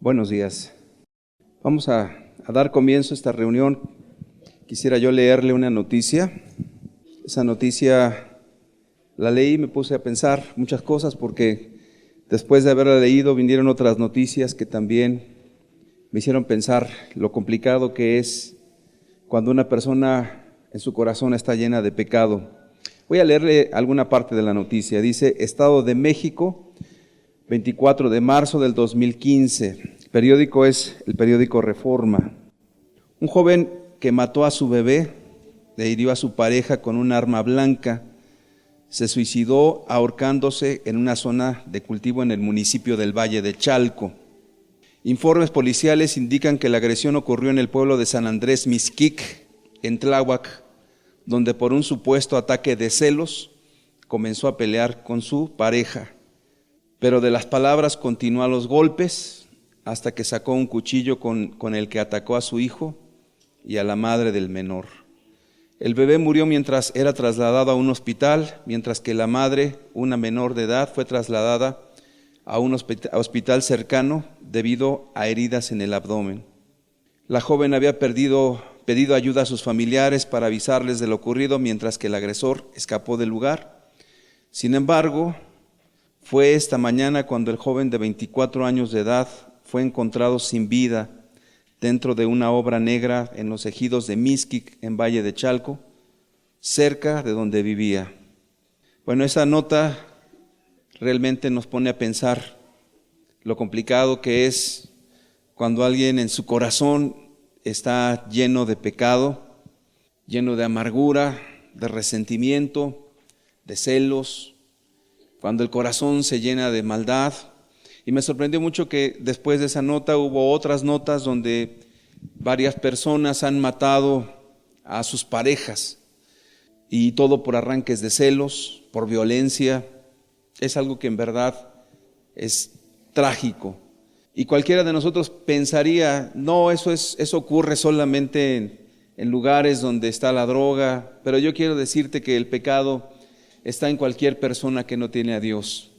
Buenos días. Vamos a dar comienzo a esta reunión. Quisiera yo leerle una noticia. Esa noticia la leí y me puse a pensar muchas cosas porque después de haberla leído vinieron otras noticias que también me hicieron pensar lo complicado que es cuando una persona en su corazón está llena de pecado. Voy a leerle alguna parte de la noticia. Dice: Estado de México, 24 de marzo del 2015. El periódico es el periódico Reforma. Un joven que mató a su bebé, le hirió a su pareja con un arma blanca, se suicidó ahorcándose en una zona de cultivo en el municipio del Valle de Chalco. Informes policiales indican que la agresión ocurrió en el pueblo de San Andrés Mixquic, en Tláhuac, donde por un supuesto ataque de celos comenzó a pelear con su pareja. Pero de las palabras continuó a los golpes hasta que sacó un cuchillo con el que atacó a su hijo y a la madre del menor. El bebé murió mientras era trasladado a un hospital, mientras que la madre, una menor de edad, fue trasladada a un hospital cercano debido a heridas en el abdomen. La joven había pedido ayuda a sus familiares para avisarles de lo ocurrido, mientras que el agresor escapó del lugar. Sin embargo, fue esta mañana cuando el joven de 24 años de edad fue encontrado sin vida dentro de una obra negra en los ejidos de Mixquic, en Valle de Chalco, cerca de donde vivía. Bueno, esa nota realmente nos pone a pensar lo complicado que es cuando alguien en su corazón está lleno de pecado, lleno de amargura, de resentimiento, de celos, cuando el corazón se llena de maldad. Y me sorprendió mucho que después de esa nota hubo otras notas donde varias personas han matado a sus parejas, y todo por arranques de celos, por violencia. Es algo que en verdad es trágico. Y cualquiera de nosotros pensaría, no, eso ocurre solamente en lugares donde está la droga, pero yo quiero decirte que el pecado está en cualquier persona que no tiene a Dios.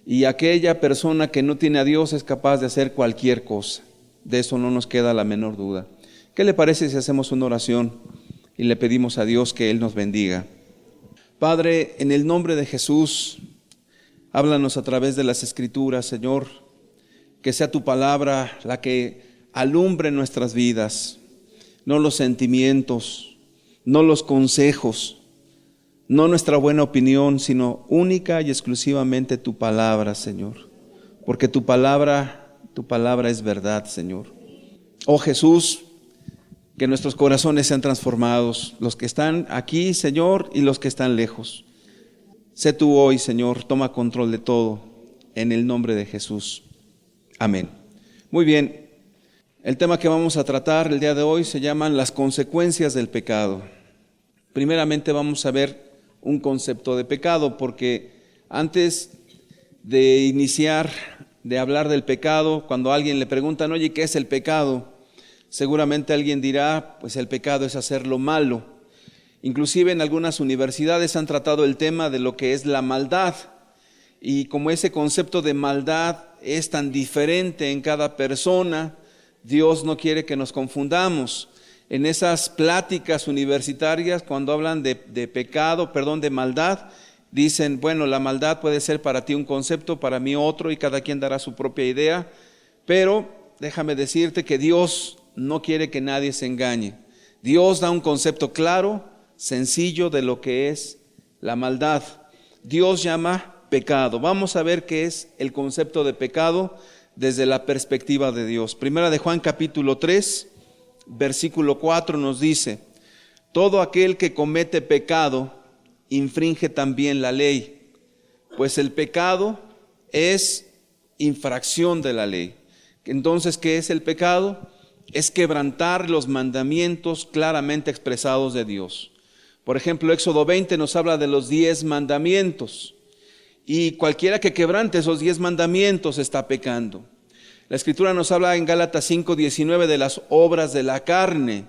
Y aquella persona que no tiene a Dios es capaz de hacer cualquier cosa. De eso no nos queda la menor duda. ¿Qué le parece si hacemos una oración y le pedimos a Dios que Él nos bendiga? Padre, en el nombre de Jesús, háblanos a través de las Escrituras, Señor. Que sea tu palabra la que alumbre nuestras vidas, no los sentimientos, no los consejos, no nuestra buena opinión, sino única y exclusivamente tu palabra, Señor. Porque tu palabra es verdad, Señor. Oh Jesús, que nuestros corazones sean transformados, los que están aquí, Señor, y los que están lejos. Sé tú hoy, Señor, toma control de todo, en el nombre de Jesús. Amén. Muy bien, el tema que vamos a tratar el día de hoy se llaman las consecuencias del pecado. Primeramente vamos a ver un concepto de pecado, porque antes de iniciar, de hablar del pecado, cuando a alguien le preguntan, oye, ¿qué es el pecado? Seguramente alguien dirá, pues el pecado es hacer lo malo. Inclusive en algunas universidades han tratado el tema de lo que es la maldad, y como ese concepto de maldad es tan diferente en cada persona, Dios no quiere que nos confundamos. En esas pláticas universitarias, cuando hablan de maldad, dicen, bueno, la maldad puede ser para ti un concepto, para mí otro, y cada quien dará su propia idea, pero déjame decirte que Dios no quiere que nadie se engañe. Dios da un concepto claro, sencillo de lo que es la maldad. Dios llama pecado. Vamos a ver qué es el concepto de pecado desde la perspectiva de Dios. Primera de Juan capítulo 3, versículo 4 nos dice: todo aquel que comete pecado infringe también la ley, pues el pecado es infracción de la ley. Entonces, ¿qué es el pecado? Es quebrantar los mandamientos claramente expresados de Dios. Por ejemplo, Éxodo 20 nos habla de los 10 mandamientos, y cualquiera que quebrante esos 10 mandamientos está pecando. La Escritura nos habla en Gálatas 5:19 de las obras de la carne.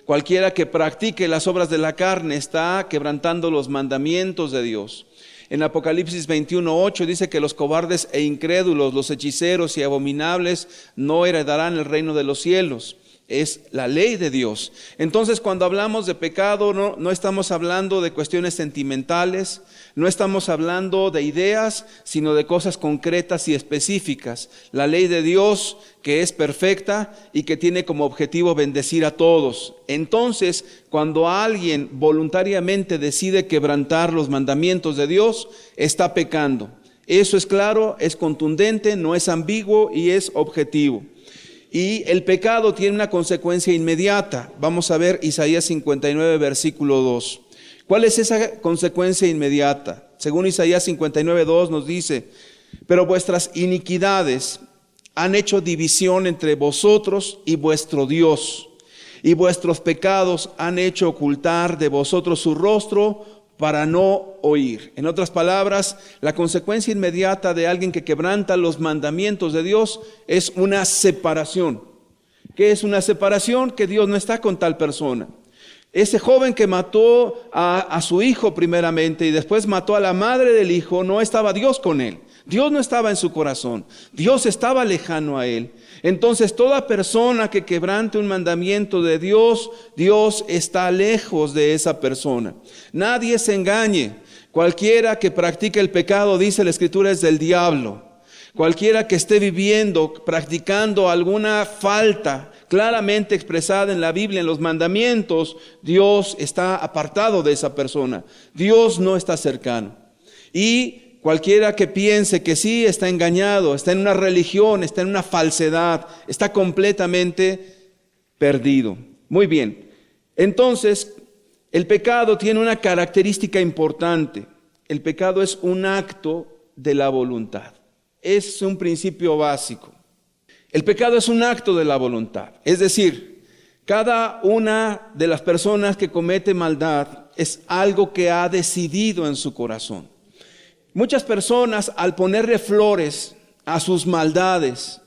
Cualquiera que practique las obras de la carne está quebrantando los mandamientos de Dios. En Apocalipsis 21:8 dice que los cobardes e incrédulos, los hechiceros y abominables no heredarán el reino de los cielos. Es la ley de Dios. Entonces, cuando hablamos de pecado, no estamos hablando de cuestiones sentimentales, no estamos hablando de ideas, sino de cosas concretas y específicas. La ley de Dios, que es perfecta y que tiene como objetivo bendecir a todos. Entonces, cuando alguien voluntariamente decide quebrantar los mandamientos de Dios, está pecando. Eso es claro, es contundente, no es ambiguo y es objetivo. Y el pecado tiene una consecuencia inmediata. Vamos a ver Isaías 59, versículo 2. ¿Cuál es esa consecuencia inmediata? Según Isaías 59, 2 nos dice: pero vuestras iniquidades han hecho división entre vosotros y vuestro Dios, y vuestros pecados han hecho ocultar de vosotros su rostro para no oír. En otras palabras, la consecuencia inmediata de alguien que quebranta los mandamientos de Dios es una separación. ¿Qué es una separación? Que Dios no está con tal persona. Ese joven que mató a su hijo primeramente y después mató a la madre del hijo, no estaba Dios con él. Dios no estaba en su corazón. Dios estaba lejano a él. Entonces, toda persona que quebrante un mandamiento de Dios, Dios está lejos de esa persona. Nadie se engañe. Cualquiera que practique el pecado, dice la Escritura, es del diablo. Cualquiera que esté viviendo, practicando alguna falta claramente expresada en la Biblia, en los mandamientos, Dios está apartado de esa persona. Dios no está cercano. Y cualquiera que piense que sí, está engañado, está en una religión, está en una falsedad, está completamente perdido. Muy bien. Entonces, el pecado tiene una característica importante. El pecado es un acto de la voluntad. Es un principio básico. El pecado es un acto de la voluntad. Es decir, cada una de las personas que comete maldad es algo que ha decidido en su corazón. Muchas personas, al ponerle flores a sus maldades,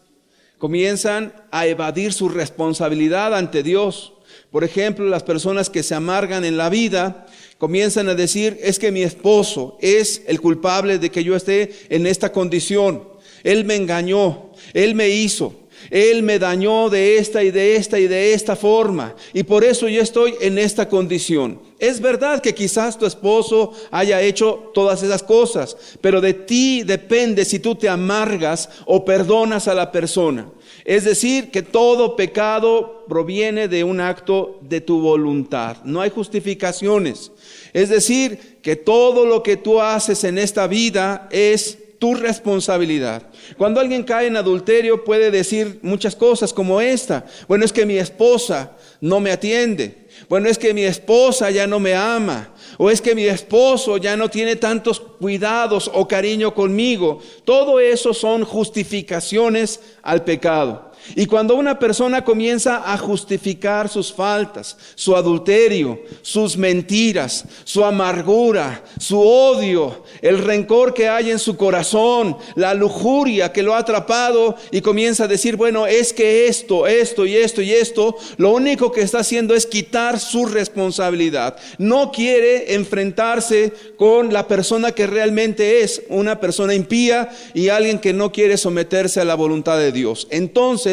comienzan a evadir su responsabilidad ante Dios. Por ejemplo, las personas que se amargan en la vida comienzan a decir: es que mi esposo es el culpable de que yo esté en esta condición. Él me engañó, él me hizo, él me dañó de esta y de esta y de esta forma, y por eso yo estoy en esta condición. Es verdad que quizás tu esposo haya hecho todas esas cosas, pero de ti depende si tú te amargas o perdonas a la persona. Es decir, que todo pecado proviene de un acto de tu voluntad. No hay justificaciones. Es decir, que todo lo que tú haces en esta vida es tu responsabilidad. Cuando alguien cae en adulterio puede decir muchas cosas como esta: bueno, es que mi esposa no me atiende. Bueno, es que mi esposa ya no me ama. O es que mi esposo ya no tiene tantos cuidados o cariño conmigo. Todo eso son justificaciones al pecado. Y cuando una persona comienza a justificar sus faltas, su adulterio, sus mentiras, su amargura, su odio, el rencor que hay en su corazón, la lujuria que lo ha atrapado, y comienza a decir: bueno, es que esto y esto, lo único que está haciendo es quitar su responsabilidad. No quiere enfrentarse con la persona que realmente es una persona impía y alguien que no quiere someterse a la voluntad de Dios. Entonces,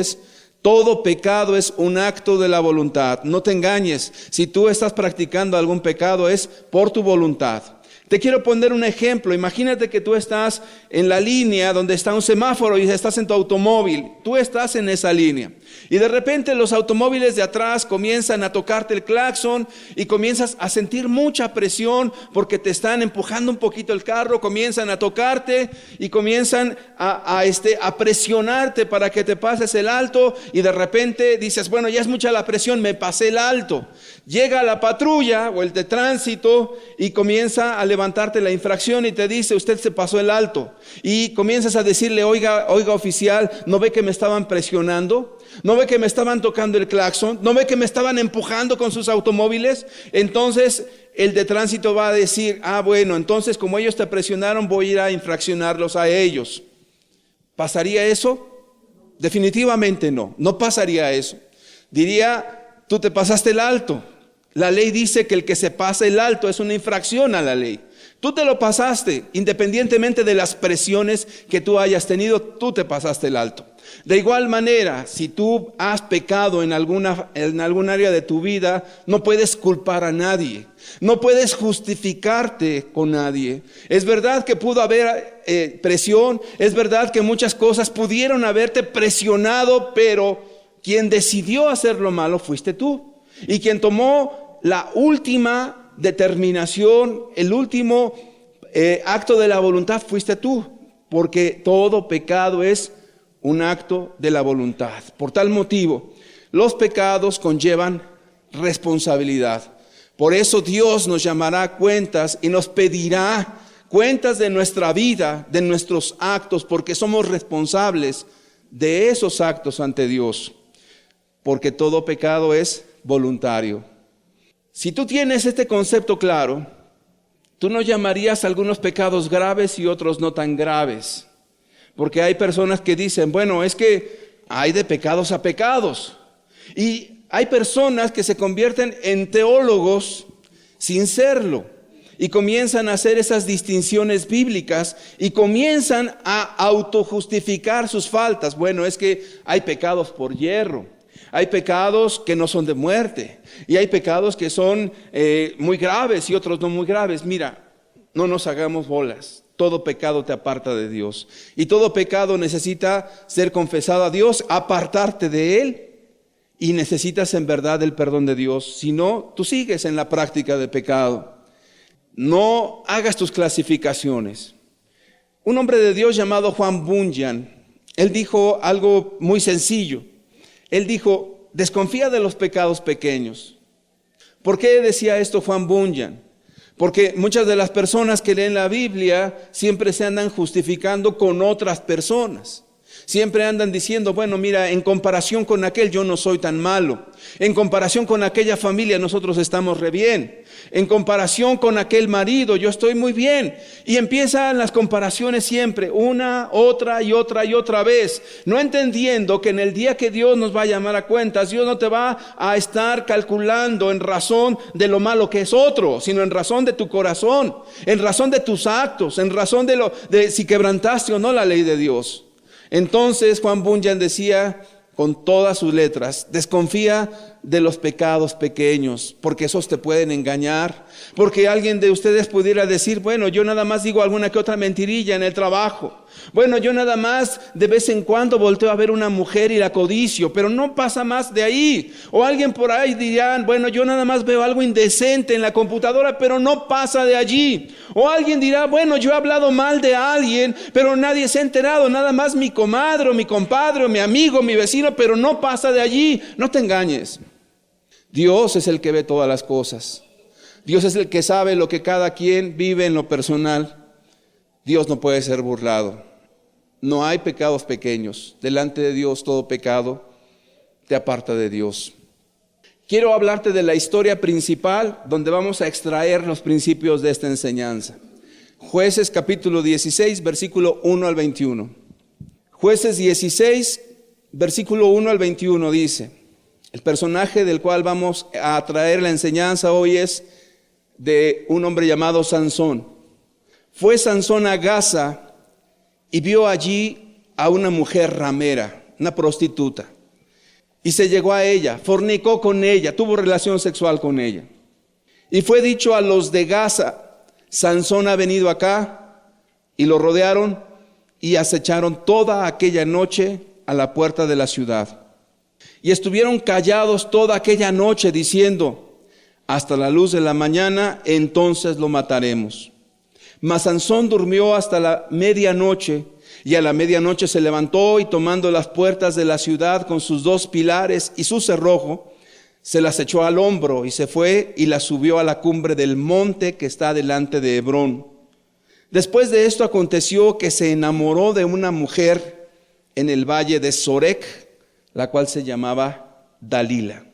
todo pecado es un acto de la voluntad. No te engañes. Si tú estás practicando algún pecado, es por tu voluntad. Te quiero poner un ejemplo. Imagínate que tú estás en la línea donde está un semáforo y estás en tu automóvil. Tú estás en esa línea. Y de repente los automóviles de atrás comienzan a tocarte el claxon y comienzas a sentir mucha presión porque te están empujando un poquito el carro, comienzan a tocarte y comienzan a presionarte para que te pases el alto, y de repente dices: bueno, ya es mucha la presión, me pasé el alto. Llega la patrulla o el de tránsito y comienza a levantarte la infracción y te dice: usted se pasó el alto. Y comienzas a decirle: oiga oficial, ¿no ve que me estaban presionando? ¿No ve que me estaban tocando el claxon? ¿No ve que me estaban empujando con sus automóviles? Entonces el de tránsito va a decir: bueno, entonces como ellos te presionaron, voy a ir a infraccionarlos a ellos. ¿Pasaría eso? Definitivamente no pasaría eso. Diría: tú te pasaste el alto. La ley dice que el que se pasa el alto es una infracción a la ley. Tú te lo pasaste, independientemente de las presiones que tú hayas tenido, tú te pasaste el alto. De igual manera, si tú has pecado en algún área de tu vida, no puedes culpar a nadie, no puedes justificarte con nadie. Es verdad que pudo haber presión, es verdad que muchas cosas pudieron haberte presionado, pero quien decidió hacer lo malo fuiste tú. Y quien tomó la última determinación, el último acto de la voluntad fuiste tú, porque todo pecado es un acto de la voluntad. Por tal motivo, los pecados conllevan responsabilidad. Por eso Dios nos llamará a cuentas y nos pedirá cuentas de nuestra vida, de nuestros actos, porque somos responsables de esos actos ante Dios, porque todo pecado es voluntario. Si tú tienes este concepto claro, tú no llamarías algunos pecados graves y otros no tan graves. Porque hay personas que dicen, bueno, es que hay de pecados a pecados. Y hay personas que se convierten en teólogos sin serlo. Y comienzan a hacer esas distinciones bíblicas y comienzan a autojustificar sus faltas. Bueno, es que hay pecados por hierro. Hay pecados que no son de muerte y hay pecados que son muy graves y otros no muy graves. Mira, no nos hagamos bolas. Todo pecado te aparta de Dios y todo pecado necesita ser confesado a Dios, apartarte de Él, y necesitas en verdad el perdón de Dios. Si no, tú sigues en la práctica de pecado. No hagas tus clasificaciones. Un hombre de Dios llamado Juan Bunyan, él dijo algo muy sencillo. Él dijo, desconfía de los pecados pequeños. ¿Por qué decía esto Juan Bunyan? Porque muchas de las personas que leen la Biblia siempre se andan justificando con otras personas. Siempre andan diciendo, bueno, mira, en comparación con aquel yo no soy tan malo. En comparación con aquella familia nosotros estamos re bien. En comparación con aquel marido yo estoy muy bien. Y empiezan las comparaciones siempre, una, otra y otra y otra vez. No entendiendo que en el día que Dios nos va a llamar a cuentas, Dios no te va a estar calculando en razón de lo malo que es otro, sino en razón de tu corazón, en razón de tus actos, en razón de si quebrantaste o no la ley de Dios. Entonces Juan Bunyan decía con todas sus letras, desconfía de los pecados pequeños, porque esos te pueden engañar, porque alguien de ustedes pudiera decir, bueno, yo nada más digo alguna que otra mentirilla en el trabajo, bueno, yo nada más de vez en cuando volteo a ver una mujer y la codicio, pero no pasa más de ahí. O alguien por ahí dirán, bueno, yo nada más veo algo indecente en la computadora, pero no pasa de allí. O alguien dirá, bueno, yo he hablado mal de alguien, pero nadie se ha enterado, nada más mi comadre, o mi compadre, o mi amigo, mi vecino, pero no pasa de allí. No te engañes. Dios es el que ve todas las cosas. Dios es el que sabe lo que cada quien vive en lo personal. Dios no puede ser burlado. No hay pecados pequeños. Delante de Dios todo pecado te aparta de Dios. Quiero hablarte de la historia principal donde vamos a extraer los principios de esta enseñanza. Jueces capítulo 16, versículo 1 al 21. Jueces 16, versículo 1 al 21 dice, el personaje del cual vamos a traer la enseñanza hoy es de un hombre llamado Sansón. Fue Sansón a Gaza y vio allí a una mujer ramera, una prostituta. Y se llegó a ella, fornicó con ella, tuvo relación sexual con ella. Y fue dicho a los de Gaza, Sansón ha venido acá, y lo rodearon y acecharon toda aquella noche a la puerta de la ciudad. Y estuvieron callados toda aquella noche diciendo, hasta la luz de la mañana, entonces lo mataremos. Mas Sansón durmió hasta la medianoche, y a la medianoche se levantó y tomando las puertas de la ciudad con sus 2 pilares y su cerrojo, se las echó al hombro y se fue y las subió a la cumbre del monte que está delante de Hebrón. Después de esto aconteció que se enamoró de una mujer en el valle de Sorek, la cual se llamaba Dalila.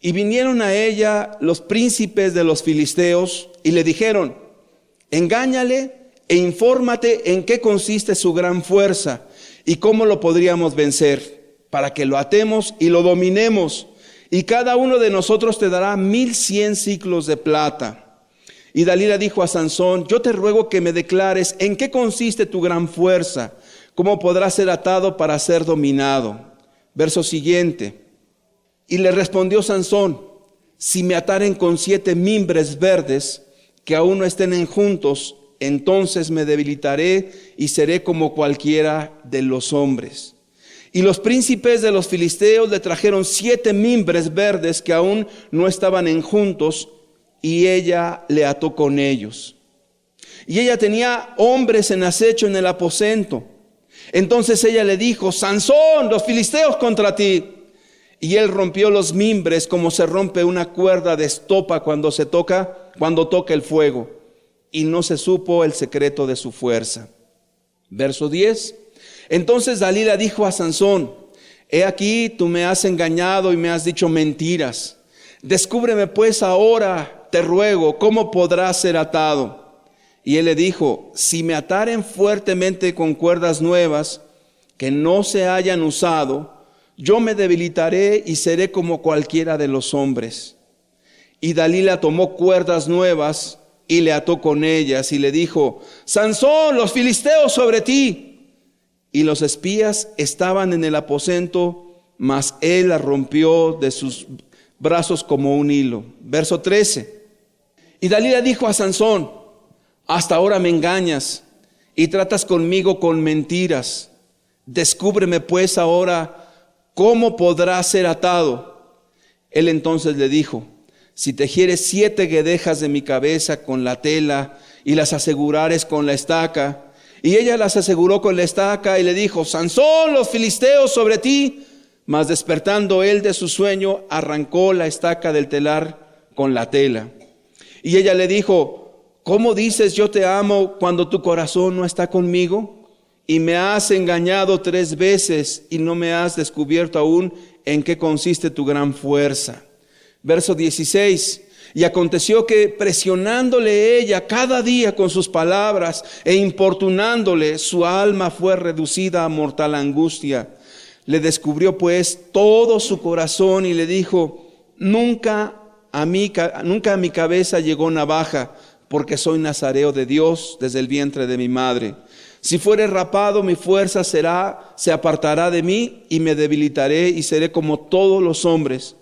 Y vinieron a ella los príncipes de los filisteos y le dijeron, engáñale e infórmate en qué consiste su gran fuerza y cómo lo podríamos vencer, para que lo atemos y lo dominemos y cada uno de nosotros te dará 1100 siclos de plata. Y Dalila dijo a Sansón: yo te ruego que me declares en qué consiste tu gran fuerza, cómo podrás ser atado para ser dominado. Verso siguiente. Y le respondió Sansón: si me ataren con 7 mimbres verdes, que aún no estén enjuntos, entonces me debilitaré y seré como cualquiera de los hombres. Y los príncipes de los filisteos le trajeron 7 mimbres verdes que aún no estaban enjuntos, y ella le ató con ellos. Y ella tenía hombres en acecho en el aposento. Entonces ella le dijo: Sansón, los filisteos contra ti. Y él rompió los mimbres como se rompe una cuerda de estopa cuando toca el fuego, y no se supo el secreto de su fuerza. Verso 10. Entonces Dalila dijo a Sansón: he aquí, tú me has engañado y me has dicho mentiras. Descúbreme pues ahora, te ruego, cómo podrás ser atado. Y él le dijo: si me ataren fuertemente con cuerdas nuevas que no se hayan usado, yo me debilitaré y seré como cualquiera de los hombres. Y Dalila tomó cuerdas nuevas y le ató con ellas y le dijo: Sansón, los filisteos sobre ti. Y los espías estaban en el aposento, mas él las rompió de sus brazos como un hilo. Verso 13. Y Dalila dijo a Sansón: hasta ahora me engañas y tratas conmigo con mentiras. Descúbreme pues ahora cómo podrás ser atado. Él entonces le dijo: si tejieres 7 guedejas de mi cabeza con la tela y las asegurares con la estaca. Y ella las aseguró con la estaca y le dijo: Sansón, los filisteos sobre ti. Mas despertando él de su sueño, arrancó la estaca del telar con la tela. Y ella le dijo: ¿cómo dices yo te amo cuando tu corazón no está conmigo? Y me has engañado 3 veces y no me has descubierto aún en qué consiste tu gran fuerza. Verso 16. Y aconteció que presionándole ella cada día con sus palabras e importunándole, su alma fue reducida a mortal angustia. Le descubrió pues todo su corazón y le dijo: nunca a mi cabeza llegó navaja, porque soy nazareo de Dios desde el vientre de mi madre. Si fuere rapado, mi fuerza se apartará de mí y me debilitaré y seré como todos los hombres.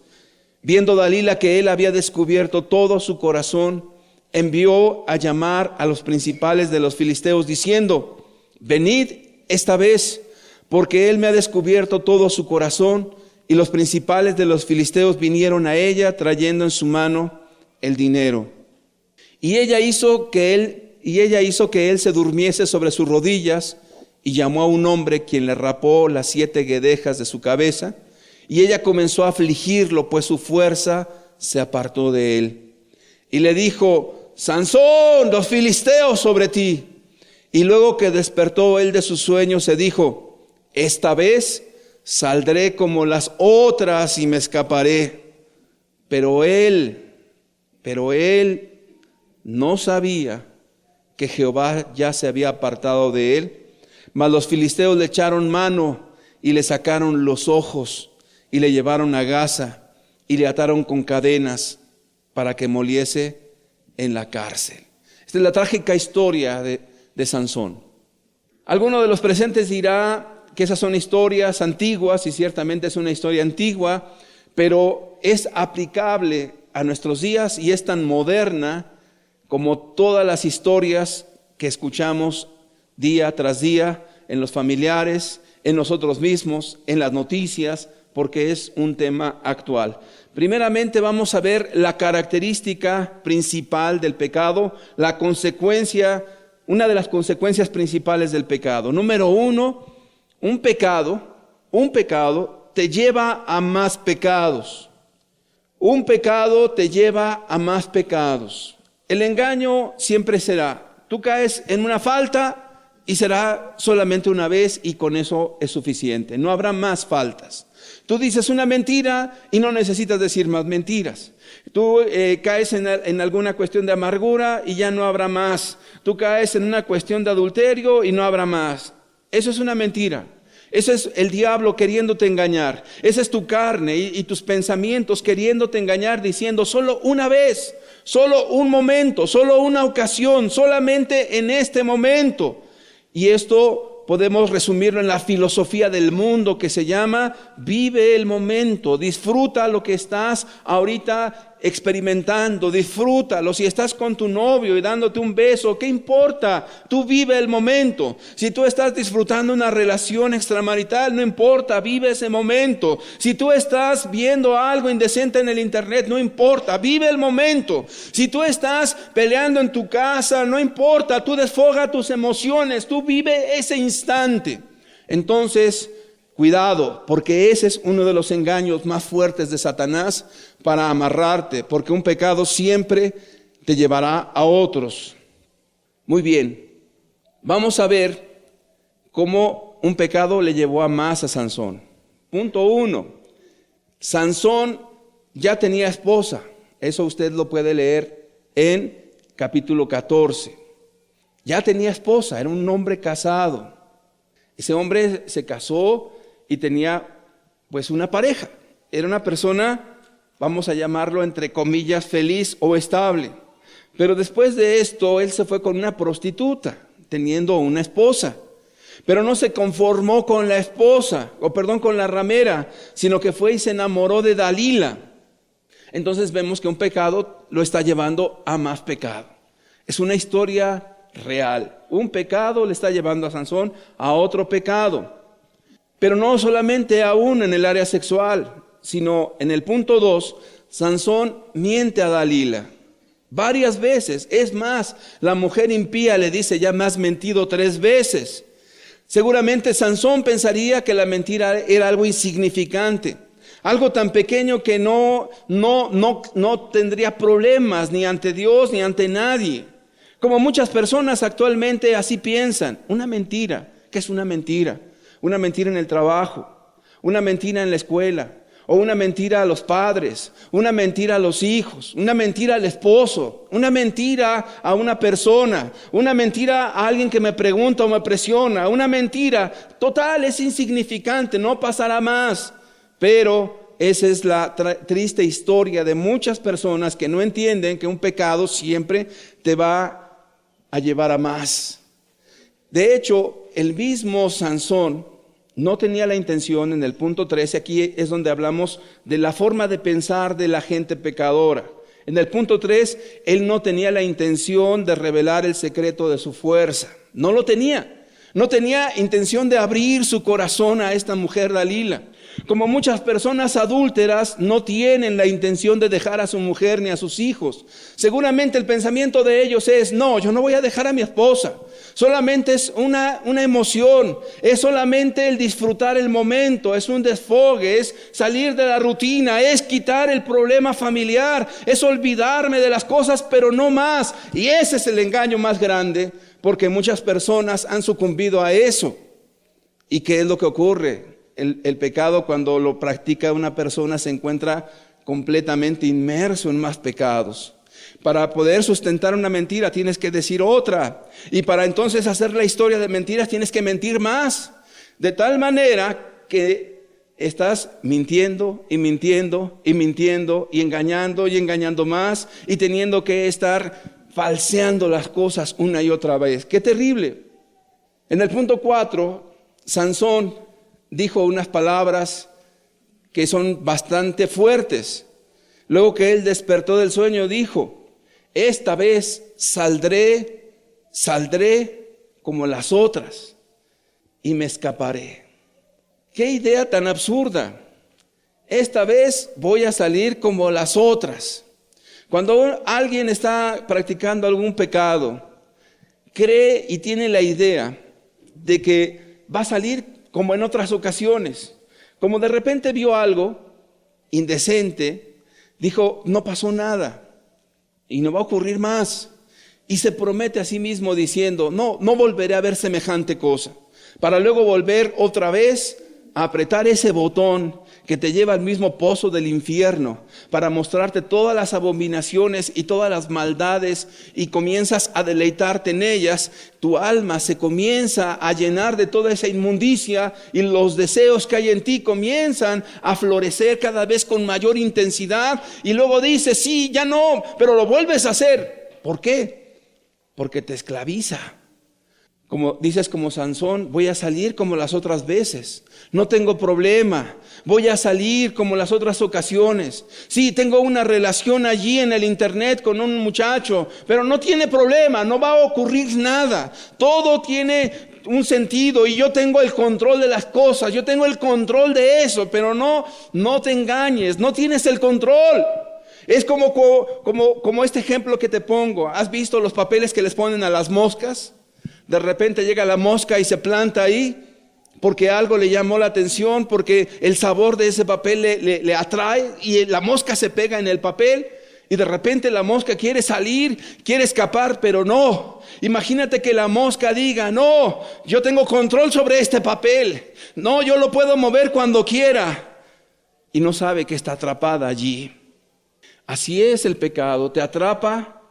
Viendo Dalila que él había descubierto todo su corazón, envió a llamar a los principales de los filisteos diciendo: venid esta vez, porque él me ha descubierto todo su corazón. Y los principales de los filisteos vinieron a ella trayendo en su mano el dinero. Y ella hizo que él se durmiese sobre sus rodillas, y llamó a un hombre, quien le rapó las 7 guedejas de su cabeza. Y ella comenzó a afligirlo, pues su fuerza se apartó de él. Y le dijo: Sansón, los filisteos sobre ti. Y luego que despertó él de su sueño, se dijo: esta vez saldré como las otras y me escaparé. Pero él no sabía que Jehová ya se había apartado de él. Mas los filisteos le echaron mano y le sacaron los ojos y le llevaron a Gaza y le ataron con cadenas para que moliese en la cárcel. Esta es la trágica historia de Sansón. Alguno de los presentes dirá que esas son historias antiguas, y ciertamente es una historia antigua, pero es aplicable a nuestros días y es tan moderna como todas las historias que escuchamos día tras día en los familiares, en nosotros mismos, en las noticias, porque es un tema actual. Primeramente vamos a ver la característica principal del pecado, la consecuencia, una de las consecuencias principales del pecado. Número 1, un pecado te lleva a más pecados. Un pecado te lleva a más pecados. El engaño siempre será: tú caes en una falta y será solamente una vez y con eso es suficiente. No habrá más faltas. Tú dices una mentira y no necesitas decir más mentiras. Tú caes en alguna cuestión de amargura y ya no habrá más. Tú caes en una cuestión de adulterio y no habrá más. Eso es una mentira. Ese es el diablo queriéndote engañar. Esa es tu carne y tus pensamientos queriéndote engañar, diciendo solo una vez, solo un momento, solo una ocasión, solamente en este momento. Y esto podemos resumirlo en la filosofía del mundo que se llama: vive el momento, disfruta lo que estás ahorita experimentando, disfrútalo. Si estás con tu novio y dándote un beso, ¿qué importa? Tú vive el momento. Si tú estás disfrutando una relación extramarital, no importa, vive ese momento. Si tú estás viendo algo indecente en el internet, no importa, vive el momento. Si tú estás peleando en tu casa, no importa, tú desfoga tus emociones, tú vive ese instante. Entonces, cuidado, porque ese es uno de los engaños más fuertes de Satanás para amarrarte, porque un pecado siempre te llevará a otros. Muy bien, vamos a ver cómo un pecado le llevó a más a Sansón. Punto 1, Sansón ya tenía esposa. Eso usted lo puede leer en capítulo 14. Ya tenía esposa, era un hombre casado. Ese hombre se casó y tenía pues una pareja. Era una persona, vamos a llamarlo entre comillas, feliz o estable. Pero después de esto, él se fue con una prostituta, teniendo una esposa. Pero no se conformó con la esposa, con la ramera, sino que fue y se enamoró de Dalila. Entonces vemos que un pecado lo está llevando a más pecado. Es una historia real. Un pecado le está llevando a Sansón a otro pecado. Pero no solamente aún en el área sexual, sino en el punto 2, Sansón miente a Dalila varias veces. Es más, la mujer impía le dice: ya me has mentido 3 veces. Seguramente Sansón pensaría que la mentira era algo insignificante, algo tan pequeño que no tendría problemas ni ante Dios ni ante nadie. Como muchas personas actualmente así piensan. Una mentira. ¿Qué es una mentira? Una mentira en el trabajo, una mentira en la escuela, o una mentira a los padres, una mentira a los hijos, una mentira al esposo, una mentira a una persona, una mentira a alguien que me pregunta o me presiona, una mentira total, es insignificante, no pasará más. Pero esa es la triste historia de muchas personas que no entienden que un pecado siempre te va a llevar a más. De hecho, el mismo Sansón no tenía la intención, en el punto 13, aquí es donde hablamos de la forma de pensar de la gente pecadora. En el punto 3, él no tenía la intención de revelar el secreto de su fuerza. No lo tenía. No tenía intención de abrir su corazón a esta mujer Dalila. Como muchas personas adúlteras no tienen la intención de dejar a su mujer ni a sus hijos. Seguramente el pensamiento de ellos es: no, yo no voy a dejar a mi esposa. Solamente es una emoción, es solamente el disfrutar el momento, es un desfogue, es salir de la rutina, es quitar el problema familiar, es olvidarme de las cosas, pero no más. Y ese es el engaño más grande, porque muchas personas han sucumbido a eso. ¿Y qué es lo que ocurre? El pecado, cuando lo practica una persona, se encuentra completamente inmerso en más pecados. Para poder sustentar una mentira tienes que decir otra, y para entonces hacer la historia de mentiras tienes que mentir más, de tal manera que estás mintiendo y mintiendo y mintiendo y engañando más, y teniendo que estar falseando las cosas una y otra vez. ¡Qué terrible! En el punto 4, Sansón dijo unas palabras que son bastante fuertes. Luego que él despertó del sueño, dijo: esta vez saldré como las otras y me escaparé. ¡Qué idea tan absurda! Esta vez voy a salir como las otras. Cuando alguien está practicando algún pecado, cree y tiene la idea de que va a salir como en otras ocasiones. Como de repente vio algo indecente, dijo: no pasó nada y no va a ocurrir más. Y se promete a sí mismo diciendo: no volveré a ver semejante cosa, para luego volver otra vez a apretar ese botón que te lleva al mismo pozo del infierno para mostrarte todas las abominaciones y todas las maldades, y comienzas a deleitarte en ellas, tu alma se comienza a llenar de toda esa inmundicia y los deseos que hay en ti comienzan a florecer cada vez con mayor intensidad, y luego dices, sí, ya no, pero lo vuelves a hacer. ¿Por qué? Porque te esclaviza. Como dices, como Sansón, voy a salir como las otras veces, no tengo problema, voy a salir como las otras ocasiones. Sí, tengo una relación allí en el internet con un muchacho, pero no tiene problema, no va a ocurrir nada. Todo tiene un sentido y yo tengo el control de las cosas, yo tengo el control de eso, pero no te engañes, no tienes el control. Es como este ejemplo que te pongo. ¿Has visto los papeles que les ponen a las moscas? De repente llega la mosca y se planta ahí porque algo le llamó la atención, porque el sabor de ese papel le atrae, y la mosca se pega en el papel, y de repente la mosca quiere salir, quiere escapar, pero no. Imagínate que la mosca diga, no, yo tengo control sobre este papel, no, yo lo puedo mover cuando quiera, y no sabe que está atrapada allí. Así es el pecado, te atrapa,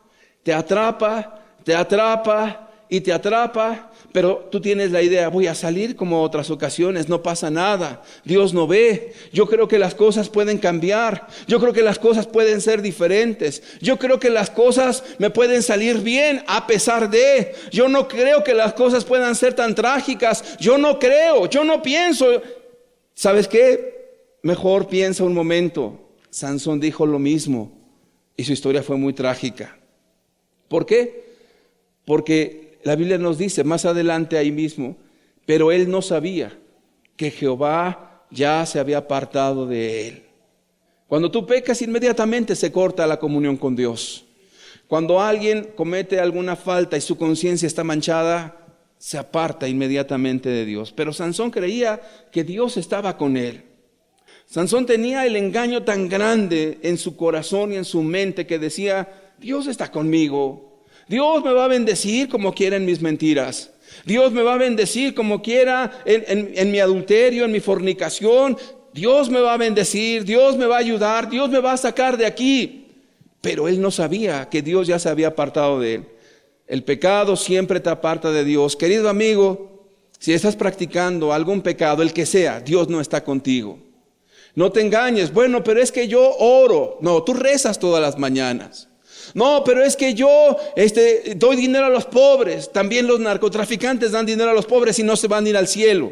te atrapa, te atrapa y te atrapa, pero tú tienes la idea, voy a salir como otras ocasiones, no pasa nada, Dios no ve, yo creo que las cosas pueden cambiar, yo creo que las cosas pueden ser diferentes, yo creo que las cosas me pueden salir bien a pesar de, yo no creo que las cosas puedan ser tan trágicas, yo no creo, yo no pienso. ¿Sabes qué? Mejor piensa un momento. Sansón dijo lo mismo y su historia fue muy trágica. ¿Por qué? Porque la Biblia nos dice más adelante ahí mismo, pero él no sabía que Jehová ya se había apartado de él. Cuando tú pecas, inmediatamente se corta la comunión con Dios. Cuando alguien comete alguna falta y su conciencia está manchada, se aparta inmediatamente de Dios. Pero Sansón creía que Dios estaba con él. Sansón tenía el engaño tan grande en su corazón y en su mente que decía, Dios está conmigo. Dios me va a bendecir como quiera en mis mentiras. Dios me va a bendecir como quiera en mi adulterio, en mi fornicación. Dios me va a bendecir, Dios me va a ayudar, Dios me va a sacar de aquí. Pero él no sabía que Dios ya se había apartado de él. El pecado siempre te aparta de Dios. Querido amigo, si estás practicando algún pecado, el que sea, Dios no está contigo. No te engañes, bueno, pero es que yo oro. No, tú rezas todas las mañanas. No, pero es que yo doy dinero a los pobres. También los narcotraficantes dan dinero a los pobres y no se van a ir al cielo.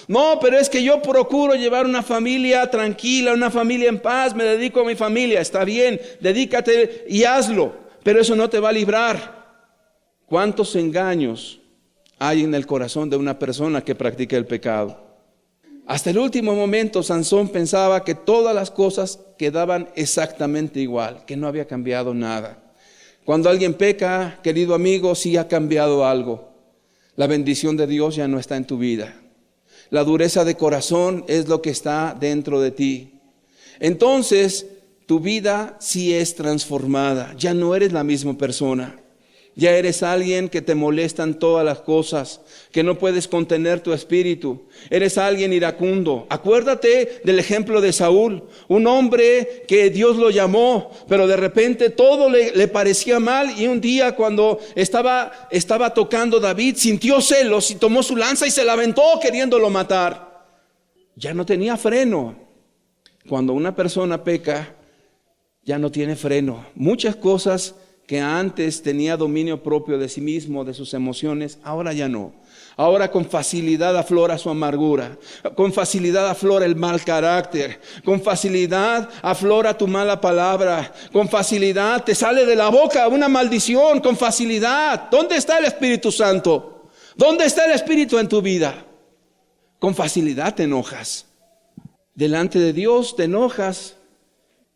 No, pero es que yo procuro llevar una familia tranquila, una familia en paz, me dedico a mi familia. Está bien, dedícate y hazlo, pero eso no te va a librar. ¿Cuántos engaños hay en el corazón de una persona que practica el pecado? Hasta el último momento Sansón pensaba que todas las cosas quedaban exactamente igual, que no había cambiado nada. Cuando alguien peca, querido amigo, sí ha cambiado algo. La bendición de Dios ya no está en tu vida. La dureza de corazón es lo que está dentro de ti. Entonces, tu vida sí es transformada. Ya no eres la misma persona. Ya eres alguien que te molestan todas las cosas, que no puedes contener tu espíritu. Eres alguien iracundo. Acuérdate del ejemplo de Saúl, un hombre que Dios lo llamó, pero de repente todo le parecía mal, y un día cuando estaba tocando David, sintió celos y tomó su lanza y se la aventó queriéndolo matar. Ya no tenía freno. Cuando una persona peca, ya no tiene freno. Muchas cosas que antes tenía dominio propio de sí mismo, de sus emociones, ahora ya no. Ahora con facilidad aflora su amargura, con facilidad aflora el mal carácter, con facilidad aflora tu mala palabra, con facilidad te sale de la boca una maldición, con facilidad. ¿Dónde está el Espíritu Santo? ¿Dónde está el Espíritu en tu vida? Con facilidad te enojas. Delante de Dios te enojas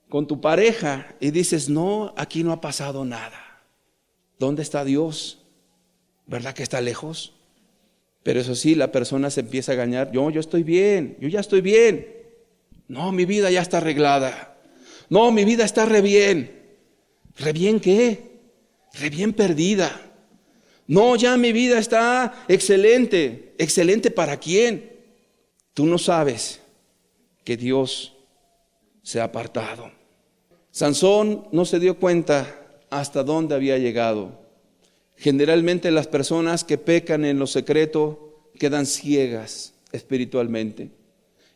con tu pareja y dices, no, aquí no ha pasado nada. ¿Dónde está Dios? ¿Verdad que está lejos? Pero eso sí, la persona se empieza a engañar. Yo estoy bien, yo ya estoy bien. No, mi vida ya está arreglada. No, mi vida está re bien. ¿Re bien qué? Re bien perdida. No, ya mi vida está excelente. ¿Excelente para quién? tú no sabes que Dios se ha apartado. Sansón no se dio cuenta hasta dónde había llegado. Generalmente las personas que pecan en lo secreto quedan ciegas espiritualmente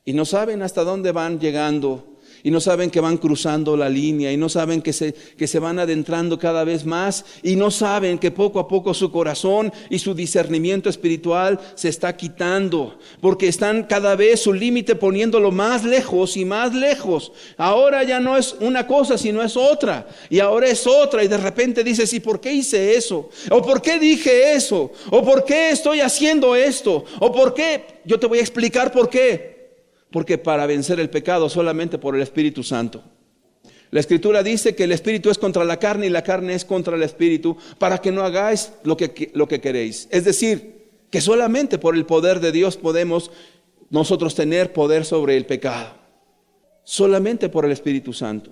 y no saben hasta dónde van llegando, y no saben que van cruzando la línea, y no saben que se van adentrando cada vez más, y no saben que poco a poco su corazón y su discernimiento espiritual se está quitando, porque están cada vez su límite poniéndolo más lejos y más lejos. Ahora ya no es una cosa, sino es otra, y ahora es otra, y de repente dices, ¿y por qué hice eso? ¿O por qué dije eso? ¿O por qué estoy haciendo esto? ¿O por qué? Yo te voy a explicar por qué. Porque para vencer el pecado solamente por el Espíritu Santo. La Escritura dice que el Espíritu es contra la carne y la carne es contra el Espíritu, para que no hagáis lo que queréis. Es decir, que solamente por el poder de Dios podemos nosotros tener poder sobre el pecado. Solamente por el Espíritu Santo.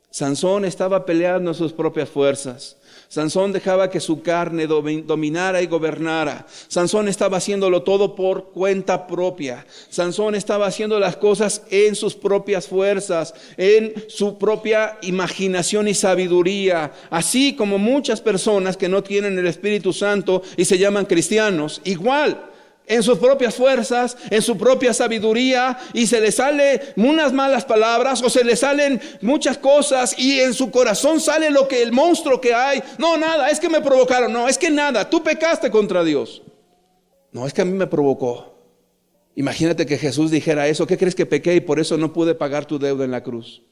Sansón estaba peleando en sus propias fuerzas. Sansón dejaba que su carne dominara y gobernara. Sansón estaba haciéndolo todo por cuenta propia. Sansón estaba haciendo las cosas en sus propias fuerzas, en su propia imaginación y sabiduría. Así como muchas personas que no tienen el Espíritu Santo y se llaman cristianos, igual. En sus propias fuerzas, en su propia sabiduría, y se le salen unas malas palabras o se le salen muchas cosas, y en su corazón sale el monstruo que hay. No, nada, es que me provocaron. No, es que nada, tú pecaste contra Dios. No, es que a mí me provocó. Imagínate que Jesús dijera eso. ¿Qué crees que pequé y por eso no pude pagar tu deuda en la cruz?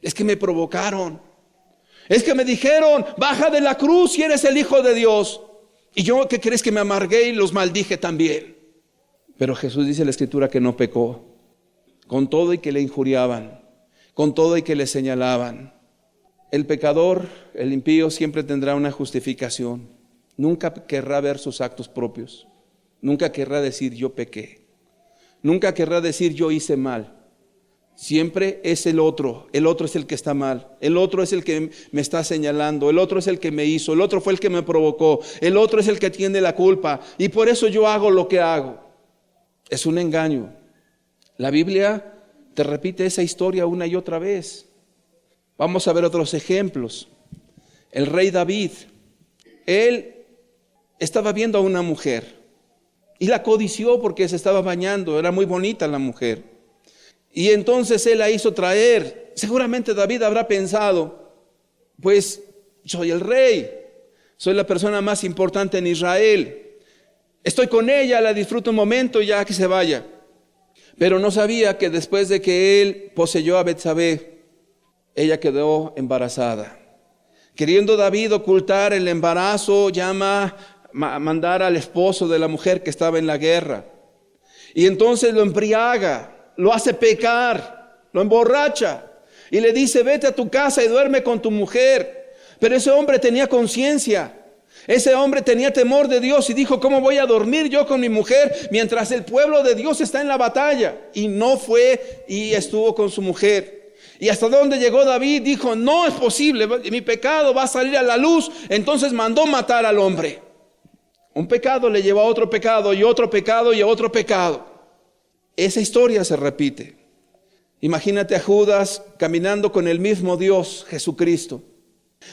Es que me provocaron. Es que me dijeron, baja de la cruz si eres el Hijo de Dios. Y yo, ¿qué crees que me amargué y los maldije también? Pero Jesús dice en la Escritura que no pecó, con todo y que le injuriaban, con todo y que le señalaban. El pecador, el impío, siempre tendrá una justificación. Nunca querrá ver sus actos propios. Nunca querrá decir yo pequé. Nunca querrá decir yo hice mal. Siempre es el otro es el que está mal, el otro es el que me está señalando, el otro es el que me hizo, el otro fue el que me provocó, el otro es el que tiene la culpa, y por eso yo hago lo que hago. Es un engaño. La Biblia te repite esa historia una y otra vez. Vamos a ver otros ejemplos. El rey David, él estaba viendo a una mujer y la codició porque se estaba bañando, era muy bonita la mujer. Y entonces él la hizo traer. Seguramente David habrá pensado, pues soy el rey, soy la persona más importante en Israel. Estoy con ella, la disfruto un momento y ya que se vaya. Pero no sabía que después de que él poseyó a Betsabé, ella quedó embarazada. Queriendo David ocultar el embarazo, llama a mandar al esposo de la mujer que estaba en la guerra. Y entonces lo embriaga, lo hace pecar, lo emborracha. Y le dice, vete a tu casa y duerme con tu mujer. Pero ese hombre tenía conciencia. Ese hombre tenía temor de Dios y dijo, ¿cómo voy a dormir yo con mi mujer mientras el pueblo de Dios está en la batalla? Y no fue y estuvo con su mujer. Y hasta donde llegó David, dijo, no es posible, mi pecado va a salir a la luz. Entonces mandó matar al hombre. Un pecado le llevó a otro pecado y otro pecado y a otro pecado. Esa historia se repite. Imagínate a Judas caminando con el mismo Dios, Jesucristo.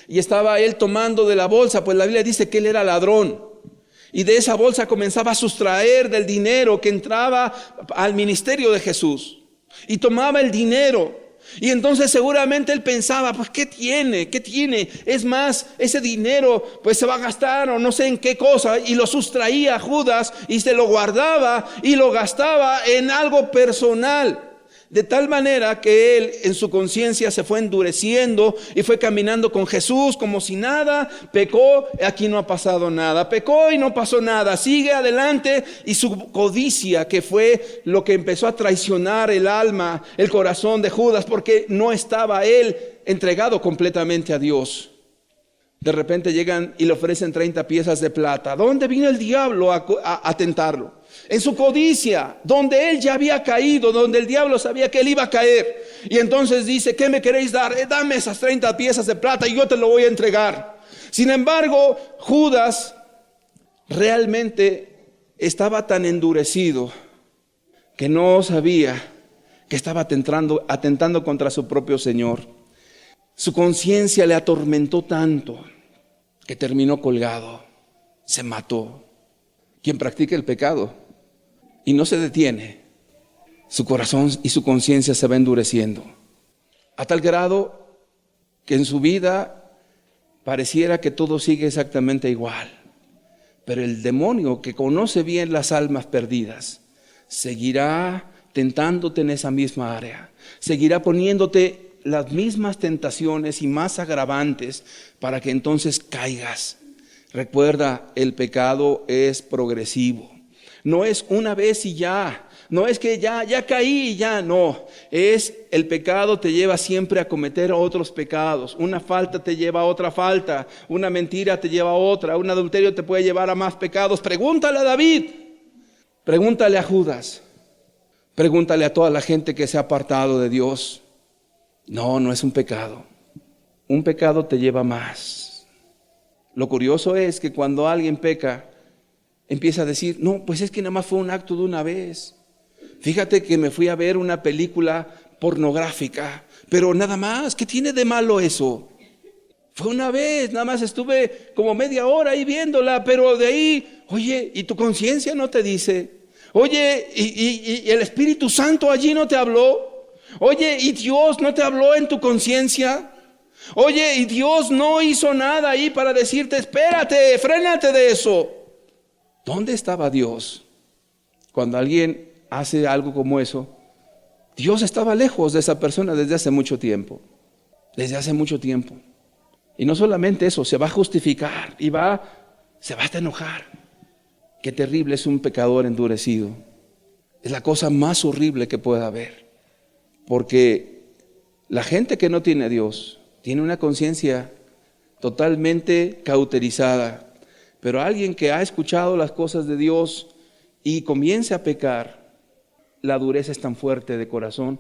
Y estaba él tomando de la bolsa, pues la Biblia dice que él era ladrón. Y de esa bolsa comenzaba a sustraer del dinero que entraba al ministerio de Jesús. Y tomaba el dinero. Y entonces seguramente él pensaba, pues ¿qué tiene? ¿Qué tiene? Es más, ese dinero pues se va a gastar o no sé en qué cosa. Y lo sustraía a Judas y se lo guardaba y lo gastaba en algo personal. De tal manera que él en su conciencia se fue endureciendo y fue caminando con Jesús como si nada. Pecó, aquí no ha pasado nada. Pecó y no pasó nada. Sigue adelante y su codicia, que fue lo que empezó a traicionar el alma, el corazón de Judas, porque no estaba él entregado completamente a Dios. De repente llegan y le ofrecen 30 piezas de plata. ¿Dónde vino el diablo a tentarlo? En su codicia, donde él ya había caído, donde el diablo sabía que él iba a caer. Y entonces dice, ¿qué me queréis dar? Dame esas 30 piezas de plata y yo te lo voy a entregar. Sin embargo, Judas realmente estaba tan endurecido que no sabía que estaba atentando contra su propio Señor. Su conciencia le atormentó tanto que terminó colgado, se mató. Quien practica el pecado y no se detiene, su corazón y su conciencia se va endureciendo, a tal grado que en su vida pareciera que todo sigue exactamente igual. Pero el demonio, que conoce bien las almas perdidas, seguirá tentándote en esa misma área, seguirá poniéndote las mismas tentaciones y más agravantes para que entonces caigas. Recuerda, el pecado es progresivo. No es una vez y ya. No es que ya caí y ya, no. El pecado te lleva siempre a cometer otros pecados. Una falta te lleva a otra falta. Una mentira te lleva a otra. Un adulterio te puede llevar a más pecados. Pregúntale a David. Pregúntale a Judas. Pregúntale a toda la gente que se ha apartado de Dios. No es un pecado. Un pecado te lleva más. Lo curioso es que cuando alguien peca, empieza a decir, no, pues es que nada más fue un acto de una vez. Fíjate que me fui a ver una película pornográfica, pero nada más, ¿qué tiene de malo eso? Fue una vez, nada más estuve como media hora ahí viéndola, pero de ahí, oye, ¿y tu conciencia no te dice? Oye, ¿y el Espíritu Santo allí no te habló? Oye, ¿y Dios no te habló en tu conciencia? Oye, ¿y Dios no hizo nada ahí para decirte, espérate, frénate de eso? ¿Dónde estaba Dios cuando alguien hace algo como eso? Dios estaba lejos de esa persona desde hace mucho tiempo. Desde hace mucho tiempo. Y no solamente eso, se va a justificar y se va a enojar. Qué terrible es un pecador endurecido. Es la cosa más horrible que pueda haber. Porque la gente que no tiene a Dios tiene una conciencia totalmente cauterizada. Pero alguien que ha escuchado las cosas de Dios y comience a pecar, la dureza es tan fuerte de corazón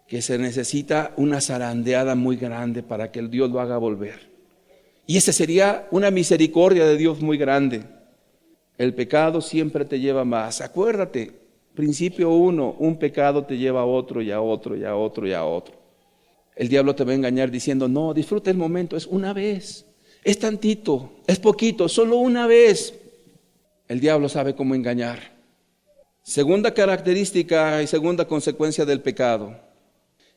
que se necesita una zarandeada muy grande para que el Dios lo haga volver. Y esa sería una misericordia de Dios muy grande. El pecado siempre te lleva más. Acuérdate, principio 1, un pecado te lleva a otro y a otro y a otro y a otro. El diablo te va a engañar diciendo, no, disfruta el momento, es una vez. Es tantito, es poquito, solo una vez. El diablo sabe cómo engañar. Segunda característica y segunda consecuencia del pecado.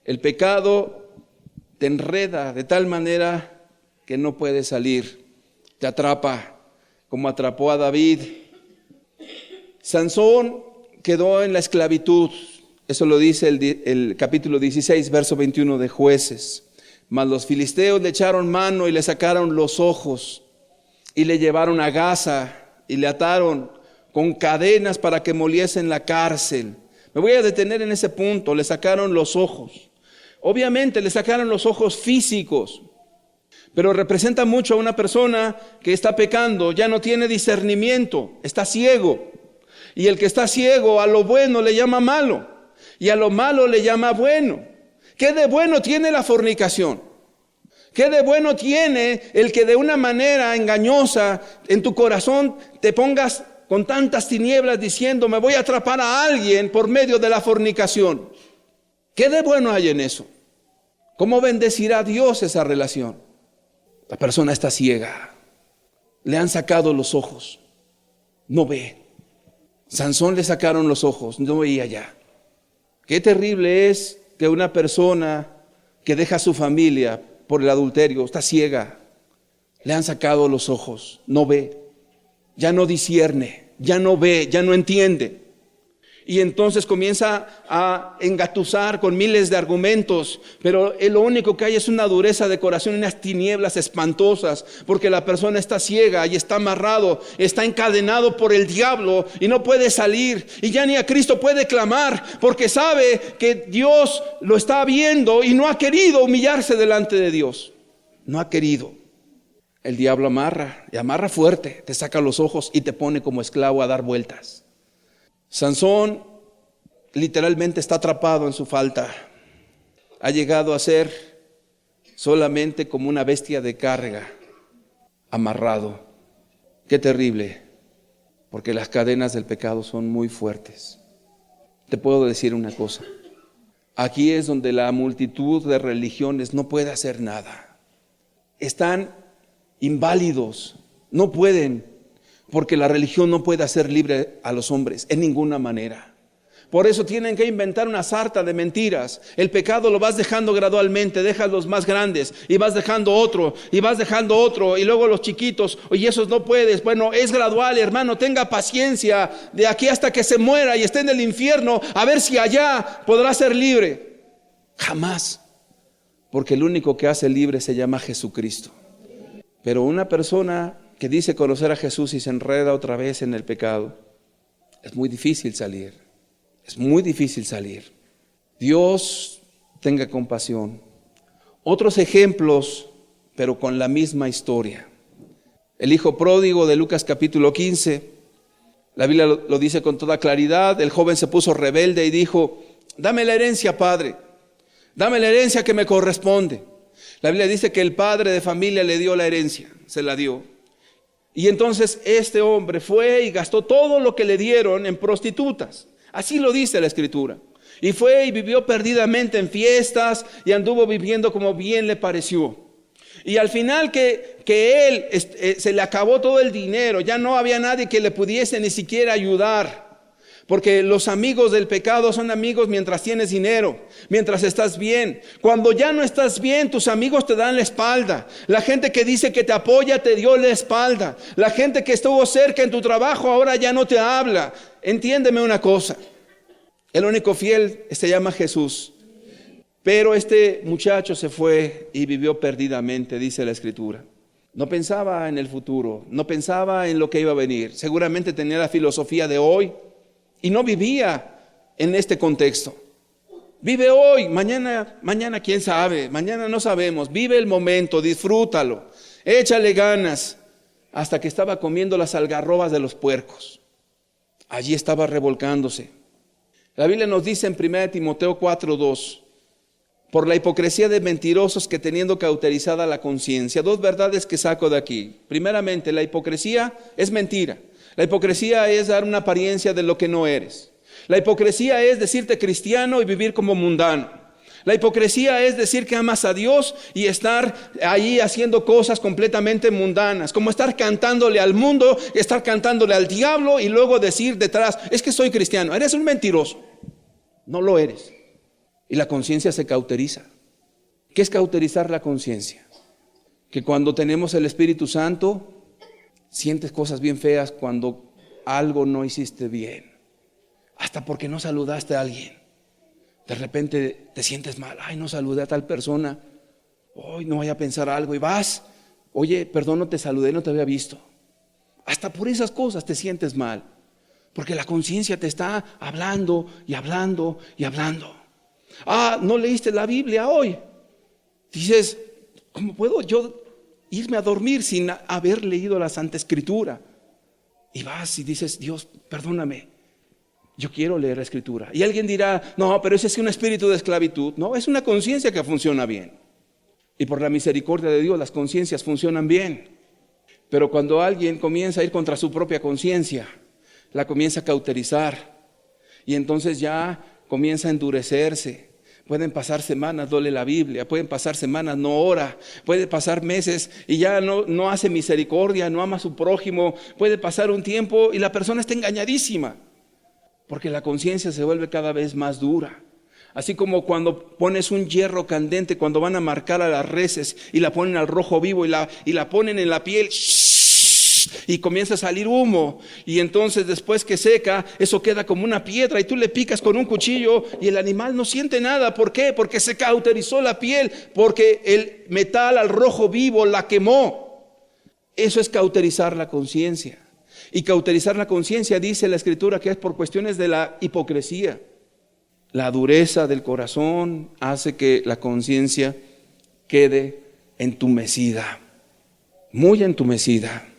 El pecado te enreda de tal manera que no puedes salir. Te atrapa, como atrapó a David. Sansón quedó en la esclavitud. Eso lo dice el capítulo 16, verso 21 de Jueces. Mas los filisteos le echaron mano y le sacaron los ojos y le llevaron a Gaza y le ataron con cadenas para que moliese en la cárcel. Me voy a detener en ese punto. Le sacaron los ojos. Obviamente le sacaron los ojos físicos, pero representa mucho a una persona que está pecando, ya no tiene discernimiento, está ciego. Y el que está ciego a lo bueno le llama malo y a lo malo le llama bueno. ¿Qué de bueno tiene la fornicación? ¿Qué de bueno tiene el que de una manera engañosa en tu corazón te pongas con tantas tinieblas diciendo, me voy a atrapar a alguien por medio de la fornicación? ¿Qué de bueno hay en eso? ¿Cómo bendecirá Dios esa relación? La persona está ciega. Le han sacado los ojos. No ve. Sansón le sacaron los ojos. No veía ya. Qué terrible es que una persona que deja a su familia por el adulterio está ciega. Le han sacado los ojos. No ve. Ya no discierne. Ya no ve. Ya no entiende. Y entonces comienza a engatusar con miles de argumentos, pero lo único que hay es una dureza de corazón, unas tinieblas espantosas, porque la persona está ciega y está amarrado, está encadenado por el diablo y no puede salir, y ya ni a Cristo puede clamar, porque sabe que Dios lo está viendo y no ha querido humillarse delante de Dios. No ha querido. El diablo amarra, y amarra fuerte, te saca los ojos y te pone como esclavo a dar vueltas. Sansón literalmente está atrapado en su falta. Ha llegado a ser solamente como una bestia de carga, amarrado. Qué terrible, porque las cadenas del pecado son muy fuertes. te puedo decir una cosa. Aquí es donde la multitud de religiones no puede hacer nada. Están inválidos, no pueden, porque la religión no puede hacer libre a los hombres en ninguna manera. Por eso tienen que inventar una sarta de mentiras. El pecado lo vas dejando gradualmente, dejas los más grandes y vas dejando otro y vas dejando otro y luego los chiquitos, oye, esos no puedes. Bueno, es gradual, hermano, tenga paciencia de aquí hasta que se muera y esté en el infierno, a ver si allá podrá ser libre. Jamás, porque el único que hace libre se llama Jesucristo. Pero una persona que dice conocer a Jesús y se enreda otra vez en el pecado, es muy difícil salir. Es muy difícil salir. Dios tenga compasión. Otros ejemplos, pero con la misma historia. El hijo pródigo de Lucas capítulo 15. La Biblia lo dice con toda claridad. El joven se puso rebelde y dijo: dame la herencia, padre. Dame la herencia que me corresponde. La Biblia dice que el padre de familia le dio la herencia. Se la dio. Y entonces este hombre fue y gastó todo lo que le dieron en prostitutas. Así lo dice la Escritura. Y fue y vivió perdidamente en fiestas y anduvo viviendo como bien le pareció. Y al final que él se le acabó todo el dinero, ya no había nadie que le pudiese ni siquiera ayudar. Porque los amigos del pecado son amigos mientras tienes dinero, mientras estás bien. Cuando ya no estás bien, tus amigos te dan la espalda. La gente que dice que te apoya te dio la espalda. La gente que estuvo cerca en tu trabajo ahora ya no te habla. Entiéndeme una cosa. El único fiel se llama Jesús. Pero este muchacho se fue y vivió perdidamente, dice la Escritura. No pensaba en el futuro, no pensaba en lo que iba a venir. Seguramente tenía la filosofía de hoy. Y no vivía en este contexto. Vive hoy, mañana quién sabe, mañana no sabemos. Vive el momento, disfrútalo, échale ganas. Hasta que estaba comiendo las algarrobas de los puercos. Allí estaba revolcándose. La Biblia nos dice en 1 Timoteo 4:2: por la hipocresía de mentirosos que teniendo cauterizada la conciencia. Dos verdades que saco de aquí. Primeramente, la hipocresía es mentira. La hipocresía es dar una apariencia de lo que no eres. La hipocresía es decirte cristiano y vivir como mundano. La hipocresía es decir que amas a Dios y estar ahí haciendo cosas completamente mundanas, como estar cantándole al mundo, estar cantándole al diablo y luego decir detrás: es que soy cristiano. Eres un mentiroso. No lo eres. Y la conciencia se cauteriza. ¿Qué es cauterizar la conciencia? Que cuando tenemos el Espíritu Santo, sientes cosas bien feas cuando algo no hiciste bien. Hasta porque no saludaste a alguien. De repente te sientes mal. Ay, no saludé a tal persona. Hoy no vaya a pensar algo. Y vas: oye, perdón, no te saludé, no te había visto. Hasta por esas cosas te sientes mal. Porque la conciencia te está hablando y hablando y hablando. Ah, no leíste la Biblia hoy. Dices: ¿cómo puedo yo irme a dormir sin haber leído la Santa Escritura? Y vas y dices: Dios, perdóname, yo quiero leer la Escritura. Y alguien dirá: no, pero ese es un espíritu de esclavitud. No, es una conciencia que funciona bien. Y por la misericordia de Dios las conciencias funcionan bien. Pero cuando alguien comienza a ir contra su propia conciencia, la comienza a cauterizar y entonces ya comienza a endurecerse. Pueden pasar semanas, no lee la Biblia, pueden pasar semanas, no ora, puede pasar meses y ya no hace misericordia, no ama a su prójimo, puede pasar un tiempo y la persona está engañadísima, porque la conciencia se vuelve cada vez más dura. Así como cuando pones un hierro candente, cuando van a marcar a las reses y la ponen al rojo vivo y la ponen en la piel, y comienza a salir humo, y entonces después que seca, eso queda como una piedra y tú le picas con un cuchillo y el animal no siente nada. ¿Por qué? Porque se cauterizó la piel, porque el metal al rojo vivo la quemó. Eso es cauterizar la conciencia. Y cauterizar la conciencia, dice la Escritura, que es por cuestiones de la hipocresía. La dureza del corazón hace que la conciencia quede entumecida, muy entumecida.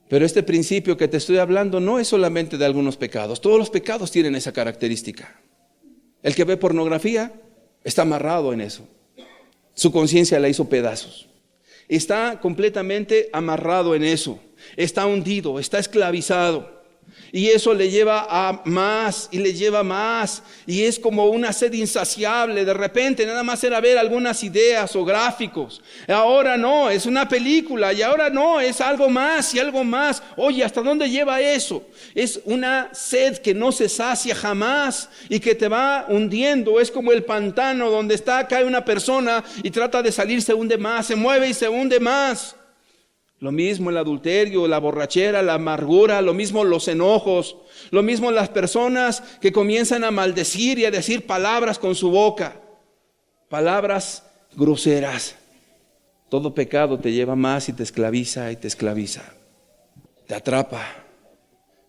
Pero este principio que te estoy hablando no es solamente de algunos pecados. Todos los pecados tienen esa característica. El que ve pornografía está amarrado en eso. Su conciencia la hizo pedazos. Está completamente amarrado en eso. Está hundido, está esclavizado. Y eso le lleva a más y le lleva más. Y es como una sed insaciable. De repente nada más era ver algunas ideas o gráficos. Ahora no, es una película. Y ahora no, es algo más y algo más. Oye, ¿hasta dónde lleva eso? Es una sed que no se sacia jamás y que te va hundiendo. Es como el pantano donde cae una persona y trata de salir, se hunde más, se mueve y se hunde más. Lo mismo el adulterio, la borrachera, la amargura, lo mismo los enojos, lo mismo las personas que comienzan a maldecir y a decir palabras con su boca, palabras groseras. Todo pecado te lleva más y te esclaviza, te atrapa.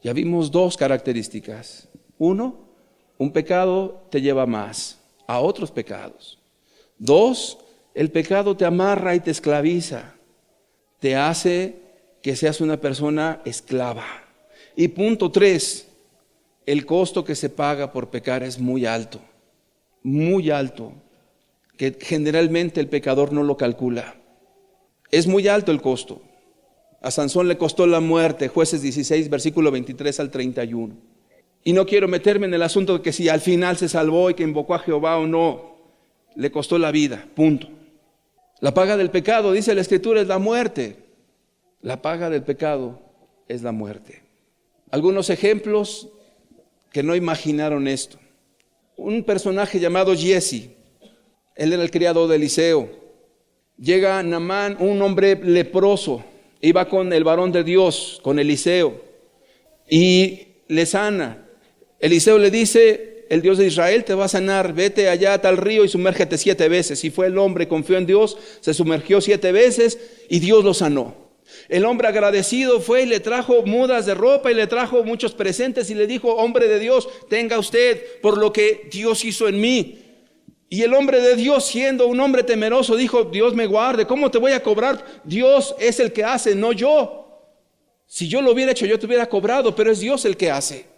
Ya vimos dos características. Uno, un pecado te lleva más a otros pecados. Dos, el pecado te amarra y te esclaviza. Te hace que seas una persona esclava. Y punto 3, el costo que se paga por pecar es muy alto, que generalmente el pecador no lo calcula. Es muy alto el costo. A Sansón le costó la muerte, Jueces 16, versículo 23 al 31. Y no quiero meterme en el asunto de que si al final se salvó y que invocó a Jehová o no, le costó la vida, punto. La paga del pecado, dice la Escritura, es la muerte. La paga del pecado es la muerte. Algunos ejemplos que no imaginaron esto. Un personaje llamado Giezi, él era el criado de Eliseo. Llega Naamán, un hombre leproso, iba con el varón de Dios, con Eliseo, y le sana. Eliseo le dice: el Dios de Israel te va a sanar, vete allá a tal río y sumérgete 7 veces. Y fue el hombre, confió en Dios, se sumergió 7 veces y Dios lo sanó. El hombre agradecido fue y le trajo mudas de ropa y le trajo muchos presentes y le dijo: hombre de Dios, tenga usted por lo que Dios hizo en mí. Y el hombre de Dios, siendo un hombre temeroso, dijo: Dios me guarde, ¿cómo te voy a cobrar? Dios es el que hace, no yo. Si yo lo hubiera hecho, yo te hubiera cobrado, pero es Dios el que hace.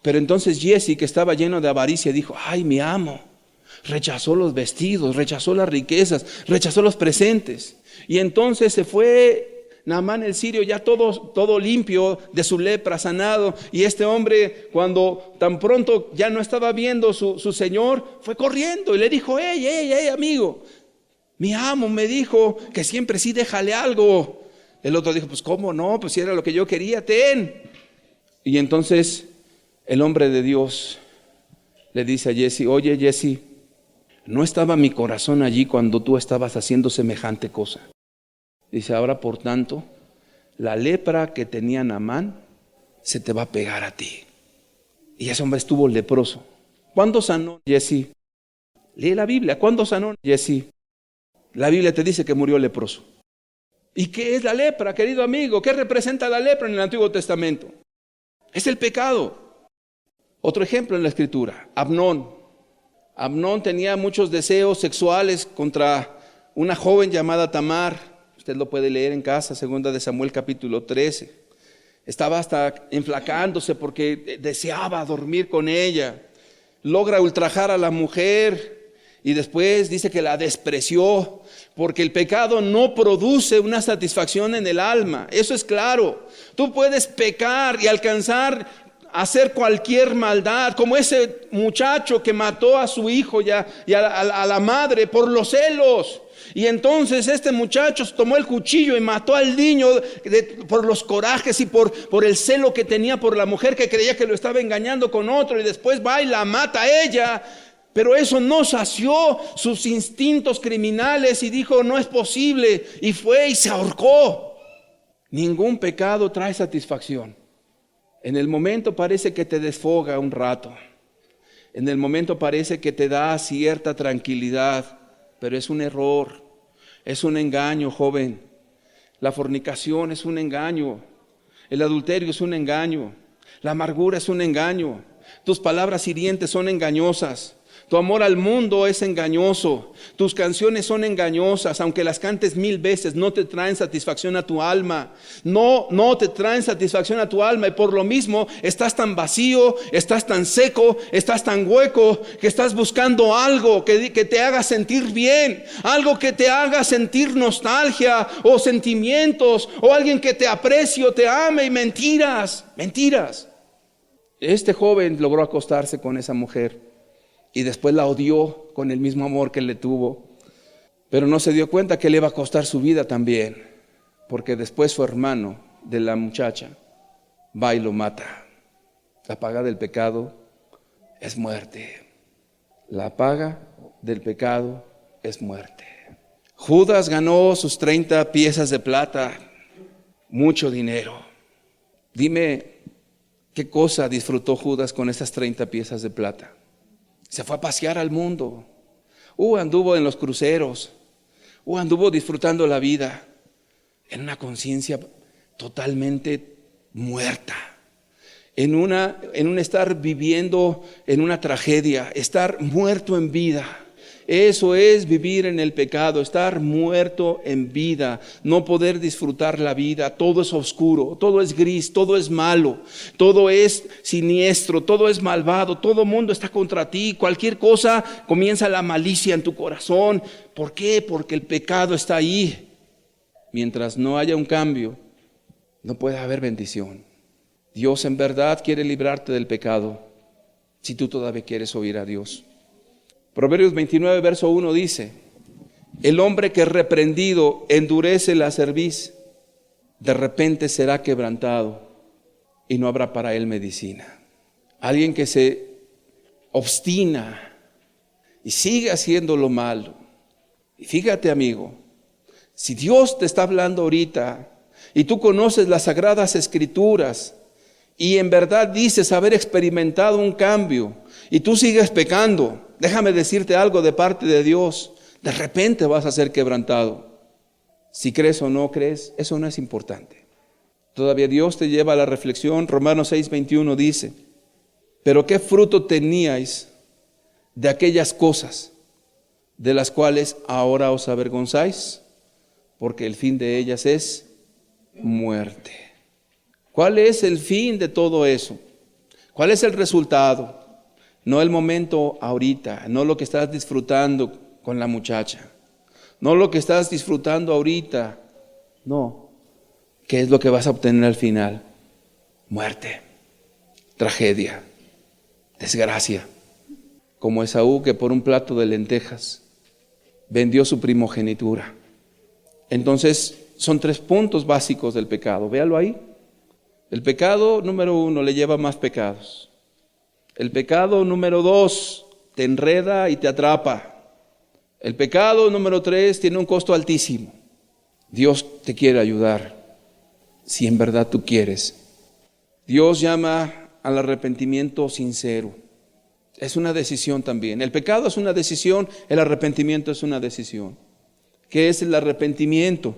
Pero entonces Giezi, que estaba lleno de avaricia, dijo: ay, mi amo rechazó los vestidos, rechazó las riquezas, rechazó los presentes. Y entonces se fue Naamán el sirio ya todo limpio de su lepra, sanado. Y este hombre, cuando tan pronto ya no estaba viendo su señor, fue corriendo y le dijo: hey, amigo, mi amo me dijo que siempre sí déjale algo. El otro dijo: pues cómo no, pues si era lo que yo quería, ten. Y entonces el hombre de Dios le dice a Giezi: oye, Giezi, ¿no estaba mi corazón allí cuando tú estabas haciendo semejante cosa? Dice: ahora por tanto, la lepra que tenía Naamán se te va a pegar a ti. Y ese hombre estuvo leproso. ¿Cuándo sanó Giezi? Lee la Biblia. ¿Cuándo sanó Giezi? La Biblia te dice que murió leproso. ¿Y qué es la lepra, querido amigo? ¿Qué representa la lepra en el Antiguo Testamento? Es el pecado. Otro ejemplo en la Escritura: Amnón. Amnón tenía muchos deseos sexuales contra una joven llamada Tamar. Usted lo puede leer en casa, 2 de Samuel capítulo 13. Estaba hasta enflacándose porque deseaba dormir con ella. Logra ultrajar a la mujer y después dice que la despreció, porque el pecado no produce una satisfacción en el alma. Eso es claro. Tú puedes pecar y alcanzar hacer cualquier maldad, como ese muchacho que mató a su hijo y a la madre por los celos. Y entonces este muchacho tomó el cuchillo y mató al niño por los corajes y por el celo que tenía por la mujer, que creía que lo estaba engañando con otro, y después va y la mata a ella. Pero eso no sació sus instintos criminales y dijo: no es posible, y fue y se ahorcó. Ningún pecado trae satisfacción. En el momento parece que te desfoga un rato, en el momento parece que te da cierta tranquilidad, pero es un error, es un engaño, joven. La fornicación es un engaño, el adulterio es un engaño, la amargura es un engaño, tus palabras hirientes son engañosas, Tu amor al mundo es engañoso. Tus canciones son engañosas. Aunque las cantes 1000 veces, no te traen satisfacción a tu alma. No te traen satisfacción a tu alma. Y por lo mismo, estás tan vacío, estás tan seco, estás tan hueco, que estás buscando algo que te haga sentir bien. Algo que te haga sentir nostalgia o sentimientos. O alguien que te aprecie o te ame. Y mentiras. Este joven logró acostarse con esa mujer. Y después la odió con el mismo amor que le tuvo. Pero no se dio cuenta que le iba a costar su vida también. Porque después su hermano de la muchacha va y lo mata. La paga del pecado es muerte. La paga del pecado es muerte. Judas ganó sus 30 piezas de plata. Mucho dinero. Dime, ¿qué cosa disfrutó Judas con esas 30 piezas de plata? Se fue a pasear al mundo. Anduvo en los cruceros. Anduvo disfrutando la vida en una conciencia totalmente muerta. En un estar viviendo en una tragedia, estar muerto en vida. Eso es vivir en el pecado, estar muerto en vida, no poder disfrutar la vida. Todo es oscuro, todo es gris, todo es malo, todo es siniestro, todo es malvado, todo mundo está contra ti. Cualquier cosa comienza la malicia en tu corazón. ¿Por qué? Porque el pecado está ahí. Mientras no haya un cambio, no puede haber bendición. Dios en verdad quiere librarte del pecado, si tú todavía quieres oír a Dios. Proverbios 29, verso 1 dice: el hombre que reprendido endurece la cerviz, de repente será quebrantado y no habrá para él medicina. Alguien que se obstina y sigue haciendo lo malo. Y fíjate, amigo, si Dios te está hablando ahorita y tú conoces las sagradas escrituras y en verdad dices haber experimentado un cambio y tú sigues pecando, déjame decirte algo de parte de Dios. De repente vas a ser quebrantado. Si crees o no crees, eso no es importante. Todavía Dios te lleva a la reflexión. Romanos 6:21 dice: pero ¿qué fruto teníais de aquellas cosas de las cuales ahora os avergonzáis? Porque el fin de ellas es muerte. ¿Cuál es el fin de todo eso? ¿Cuál es el resultado? No el momento ahorita, no lo que estás disfrutando con la muchacha, no lo que estás disfrutando ahorita, no. ¿Qué es lo que vas a obtener al final? Muerte, tragedia, desgracia, como Esaú, que por un plato de lentejas vendió su primogenitura. Entonces son 3 puntos básicos del pecado, véalo ahí. El pecado número 1 le lleva más pecados. El pecado número 2 te enreda y te atrapa. El pecado número 3 tiene un costo altísimo. Dios te quiere ayudar, si en verdad tú quieres. Dios llama al arrepentimiento sincero. Es una decisión también. El pecado es una decisión, el arrepentimiento es una decisión. ¿Qué es el arrepentimiento?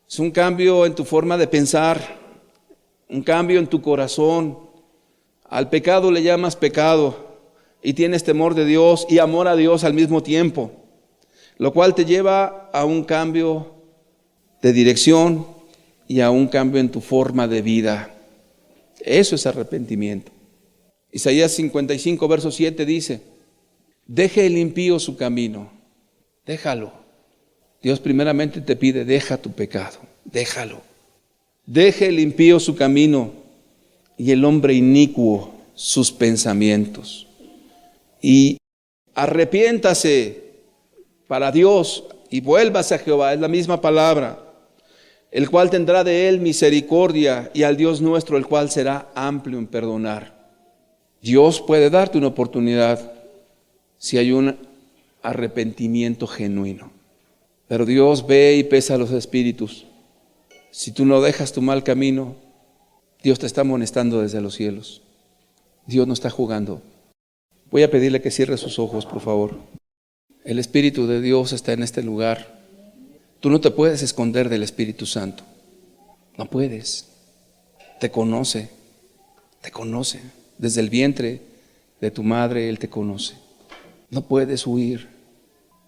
Es un cambio en tu forma de pensar, un cambio en tu corazón. Al pecado le llamas pecado y tienes temor de Dios y amor a Dios al mismo tiempo, lo cual te lleva a un cambio de dirección y a un cambio en tu forma de vida. Eso es arrepentimiento. Isaías 55, verso 7 dice: deje el impío su camino, déjalo. Dios primeramente te pide: deja tu pecado, déjalo. Deje el impío su camino y el hombre inicuo sus pensamientos. Y arrepiéntase para Dios y vuélvase a Jehová, es la misma palabra, el cual tendrá de él misericordia, y al Dios nuestro, el cual será amplio en perdonar. Dios puede darte una oportunidad si hay un arrepentimiento genuino. Pero Dios ve y pesa los espíritus. Si tú no dejas tu mal camino, Dios te está amonestando desde los cielos. Dios no está jugando. Voy a pedirle que cierre sus ojos, por favor. El Espíritu de Dios está en este lugar. Tú no te puedes esconder del Espíritu Santo. No puedes. Te conoce. Desde el vientre de tu madre Él te conoce. No puedes huir,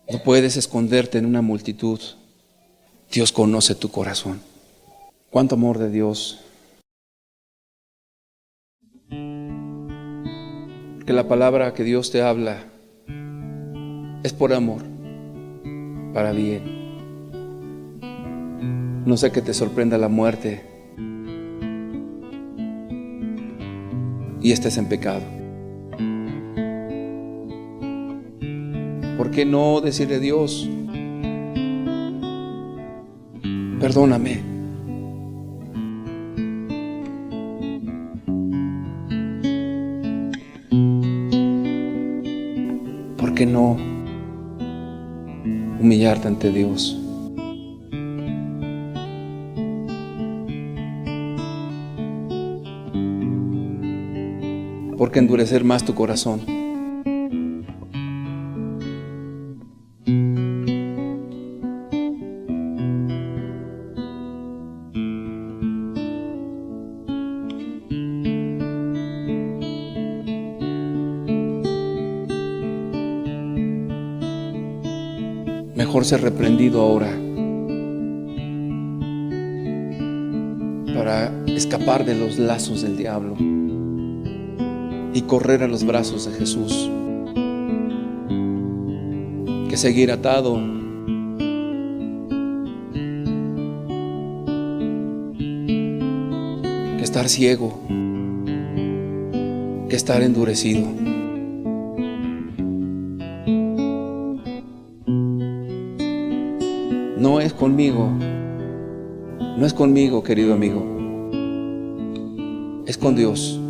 no puedes esconderte en una multitud. Dios conoce tu corazón. Cuánto amor de Dios. Que la palabra que Dios te habla es por amor, para bien. No sé que te sorprenda la muerte y estés en pecado. ¿Por qué no decirle a Dios, perdóname? ¿Por qué no humillarte ante Dios? ¿Por qué endurecer más tu corazón? Mejor ser reprendido ahora para escapar de los lazos del diablo y correr a los brazos de Jesús, que seguir atado, que estar ciego, que estar endurecido. No es conmigo, no es conmigo, querido amigo, es con Dios.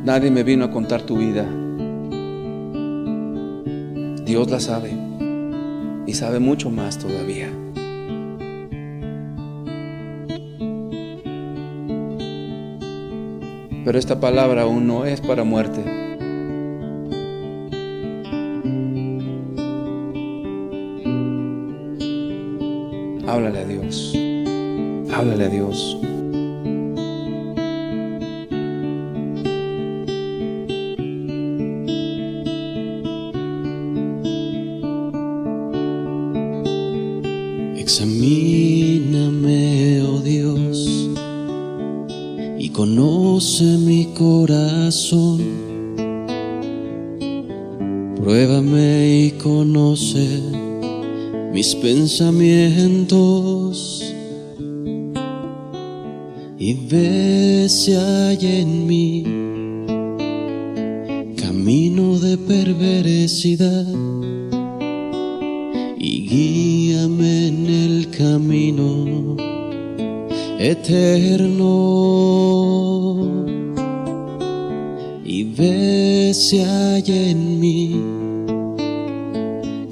Nadie me vino a contar tu vida. Dios la sabe y sabe mucho más todavía. Pero esta palabra aún no es para muerte. Háblale a Dios. Háblale a Dios. Examíname, oh Dios, y conoce mi corazón. Pruébame y conoce mis pensamientos, y ve si hay en mí camino de perversidad, y guíame en el camino eterno. Y ve si hay en mí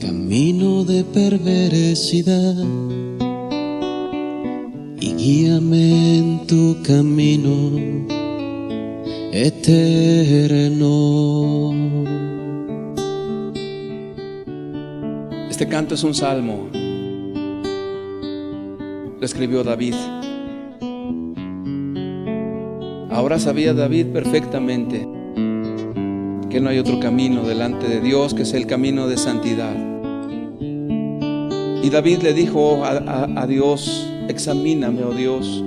camino de perversidad, y guíame en tu camino eterno. Este canto es un salmo. Lo escribió David. Ahora sabía David perfectamente que no hay otro camino delante de Dios que es el camino de santidad. Y David le dijo a Dios: examíname, oh Dios,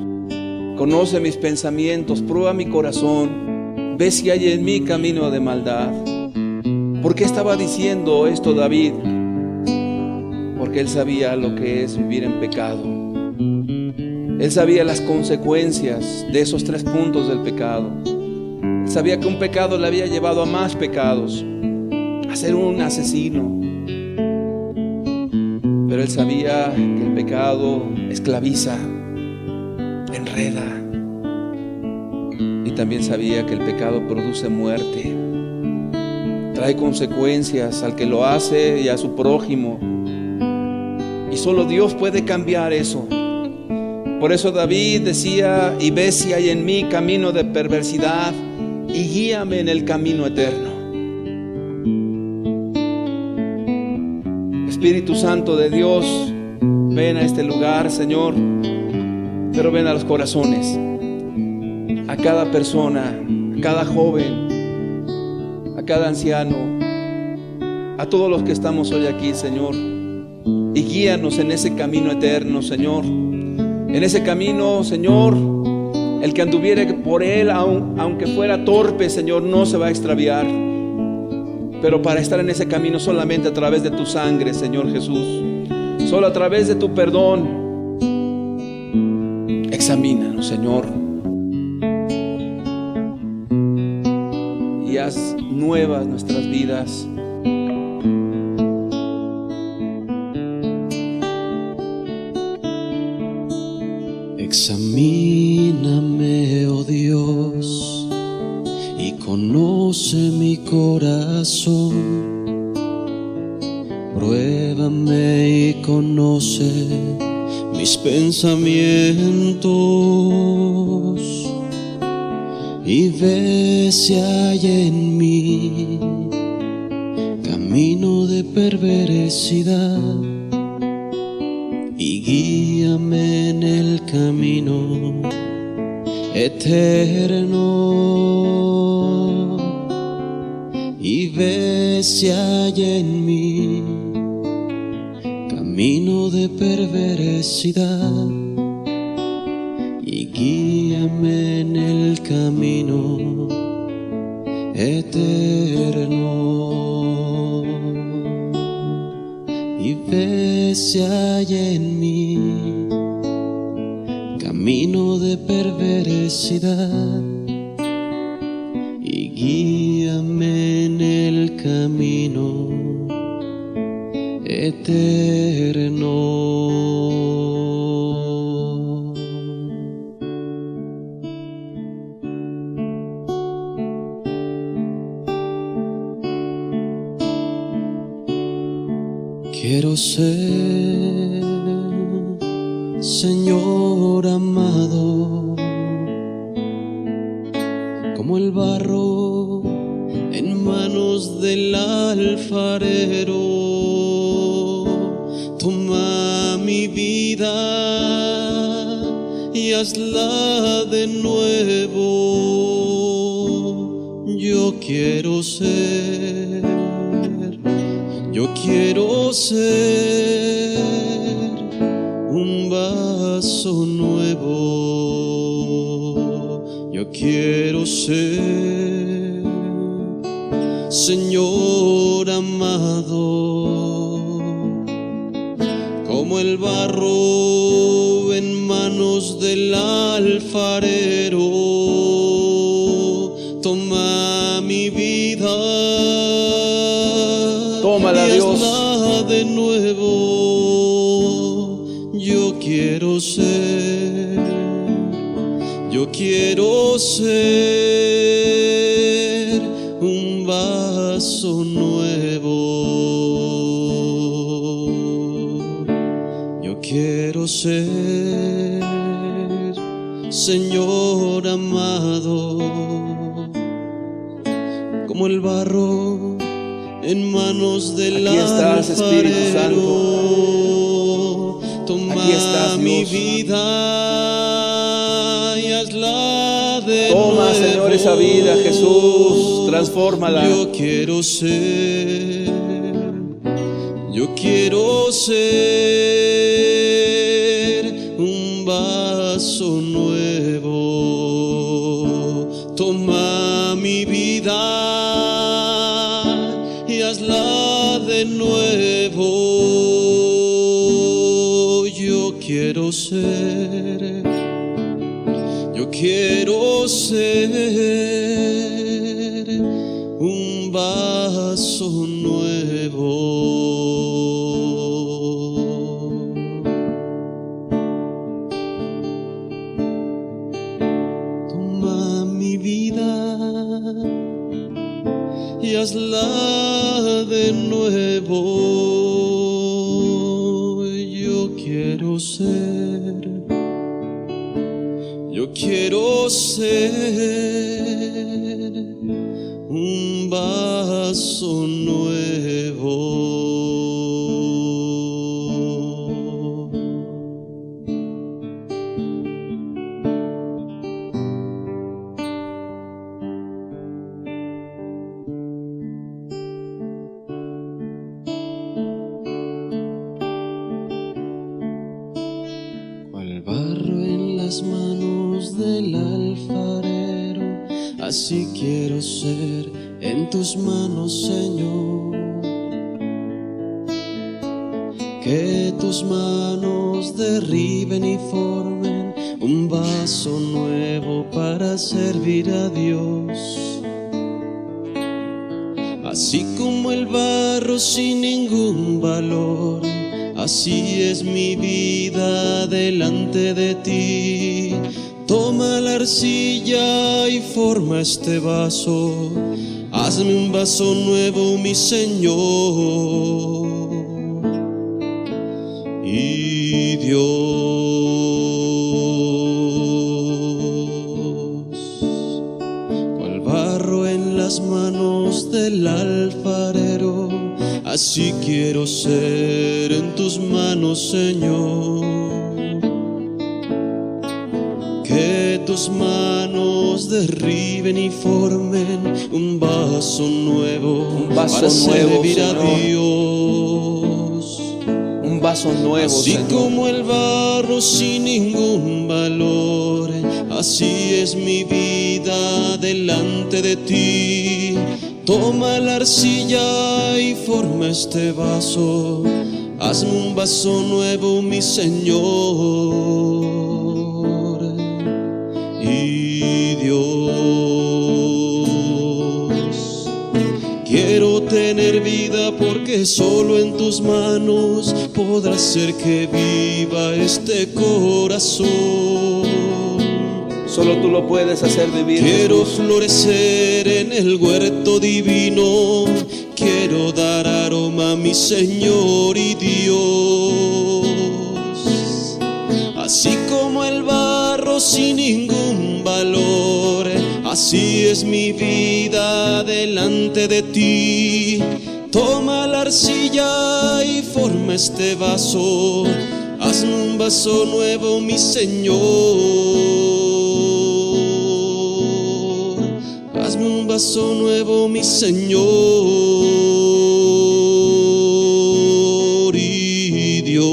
conoce mis pensamientos, prueba mi corazón, ve si hay en mí camino de maldad. ¿Por qué estaba diciendo esto David? Porque él sabía lo que es vivir en pecado. Él sabía las consecuencias de esos 3 puntos del pecado. Él sabía que un pecado le había llevado a más pecados, a ser un asesino. Pero él sabía que el pecado esclaviza, enreda. Y también sabía que el pecado produce muerte, trae consecuencias al que lo hace y a su prójimo. Y solo Dios puede cambiar eso. Por eso David decía: y ve si hay en mí camino de perversidad, y guíame en el camino eterno. Espíritu Santo de Dios, ven a este lugar, Señor, pero ven a los corazones, a cada persona, a cada joven, cada anciano, a todos los que estamos hoy aquí, Señor, y guíanos en ese camino eterno, Señor. En ese camino, Señor, el que anduviere por él, aunque fuera torpe, Señor, no se va a extraviar. Pero para estar en ese camino solamente a través de tu sangre, Señor Jesús, solo a través de tu perdón. Examínanos, Señor, y haz nuevas nuestras vidas. Examíname, oh Dios, y conoce mi corazón. Pruébame y conoce mis pensamientos, y ve si hay en mí camino de perversidad, y guíame en el camino eterno, y ve si hay en mí camino de perversidad, y guíame en el camino eterno, y ve si hay en mí camino de perversidad, y guíame en el camino eterno. Quiero ser, Señor amado, como el barro en manos del alfarero. Toma mi vida y hazla de nuevo. Yo quiero ser un vaso nuevo. Yo quiero ser, Señor amado, como el barro en manos del alfarero. Toma mi vida, tómala, y Dios, hazla de nuevo. Yo quiero ser un vaso nuevo. Yo quiero ser, Señor amado, como el barro en manos del aquí estás, Espíritu alfarero. Santo. Toma Aquí estás, mi Dios. vida y hazla de Toma, nuevo. Señor, esa vida, Jesús, transfórmala. Yo quiero ser un vaso nuevo. Toma mi vida y hazla de nuevo. Yo quiero ser un vaso nuevo. Toma mi vida y hazla de nuevo. Yo quiero ser un vaso nuevo. así quiero ser en tus manos, Señor. Que tus manos derriben y formen un vaso nuevo para servir a Dios. Así como el barro sin ningún valor, así es mi vida delante de ti. Toma la arcilla y forma este vaso. Hazme un vaso nuevo, mi Señor. Y Dios, cual barro en las manos del alfarero, así quiero ser en tus manos, Señor. Que tus manos derriben y formen un vaso nuevo, un vaso para nuevo, servir a Señor. Dios. Un vaso nuevo, así Señor. como el barro sin ningún valor, así es mi vida delante de ti. Toma la arcilla y forma este vaso. Hazme un vaso nuevo, mi Señor. Y Dios, quiero tener vida porque solo en tus manos podrá ser que viva este corazón. Solo tú lo puedes hacer vivir. Quiero Jesús. florecer en el huerto divino. Quiero dar aroma a mi Señor y Dios. Así como el barro sin ningún valor, así es mi vida delante de ti. Toma la arcilla y forma este vaso. Hazme un vaso nuevo, mi Señor. Hazme un vaso nuevo, mi Señor y Dios.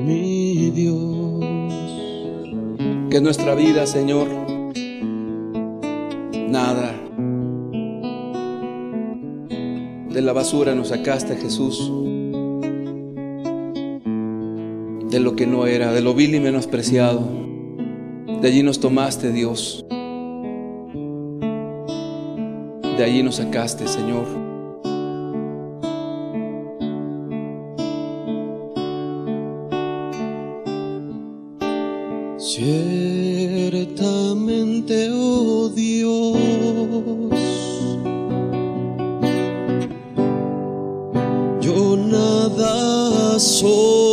Mi Dios. Que nuestra vida, Señor, nada de la basura nos sacaste, Jesús. De lo que no era, de lo vil y menospreciado. De allí nos tomaste, Dios. De allí nos sacaste, Señor. Ciertamente, oh Dios, yo nada soy.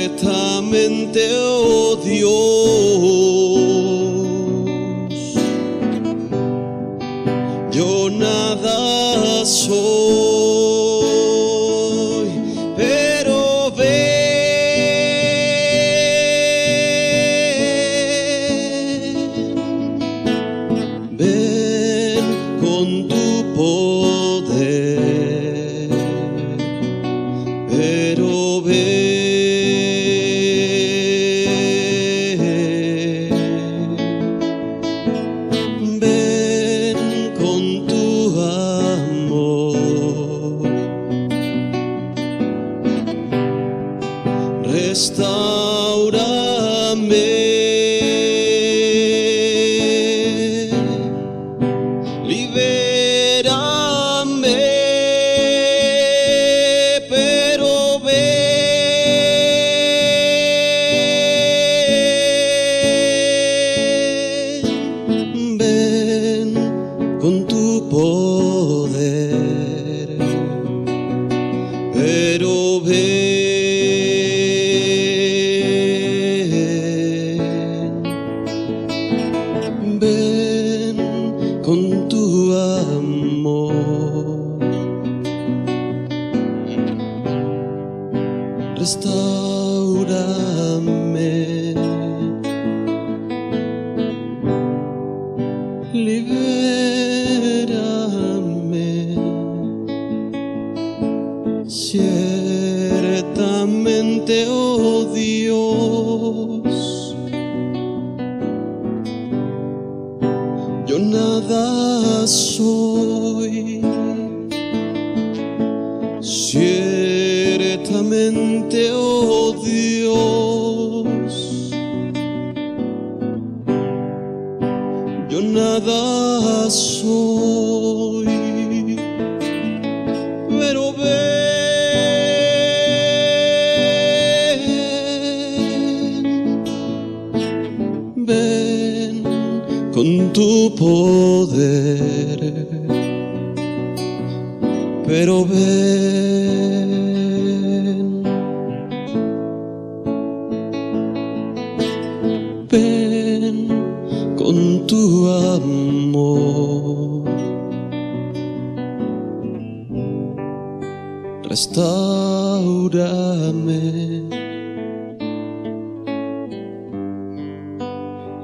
Ciertamente, oh Dios, yo nada soy, pero ven con tu poder, pero ven con tu amor, restáurame. Libérame, pero ven con tu poder, pero ven oh Dios. Yo nada soy, ciertamente, oh Dios. Yo nada soy, pero ven con tu poder, pero ven con tu amor, restaurame,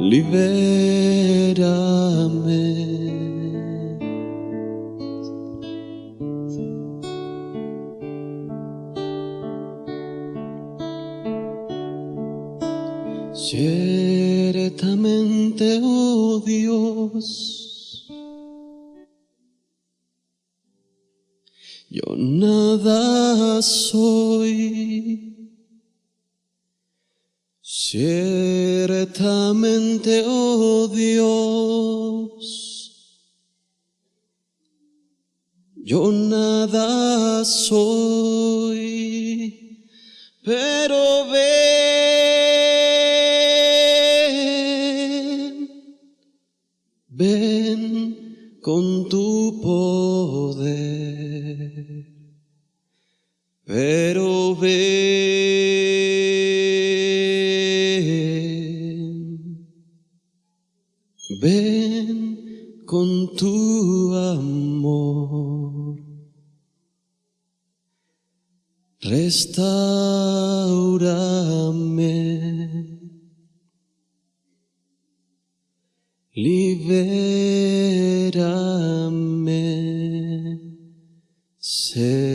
libérame. Ciertamente, oh Dios, yo nada soy. Ciertamente, oh Dios, yo nada soy, pero ven con tu poder, pero ven con tu amor, restaurame, libérame, Señor.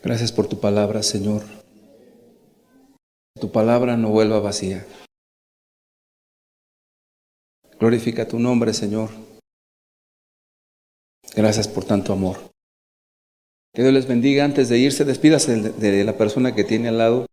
Gracias por tu palabra, Señor. Que tu palabra no vuelva vacía. Glorifica tu nombre, Señor. Gracias por tanto amor. Que Dios les bendiga. Antes de irse, despídase de la persona que tiene al lado.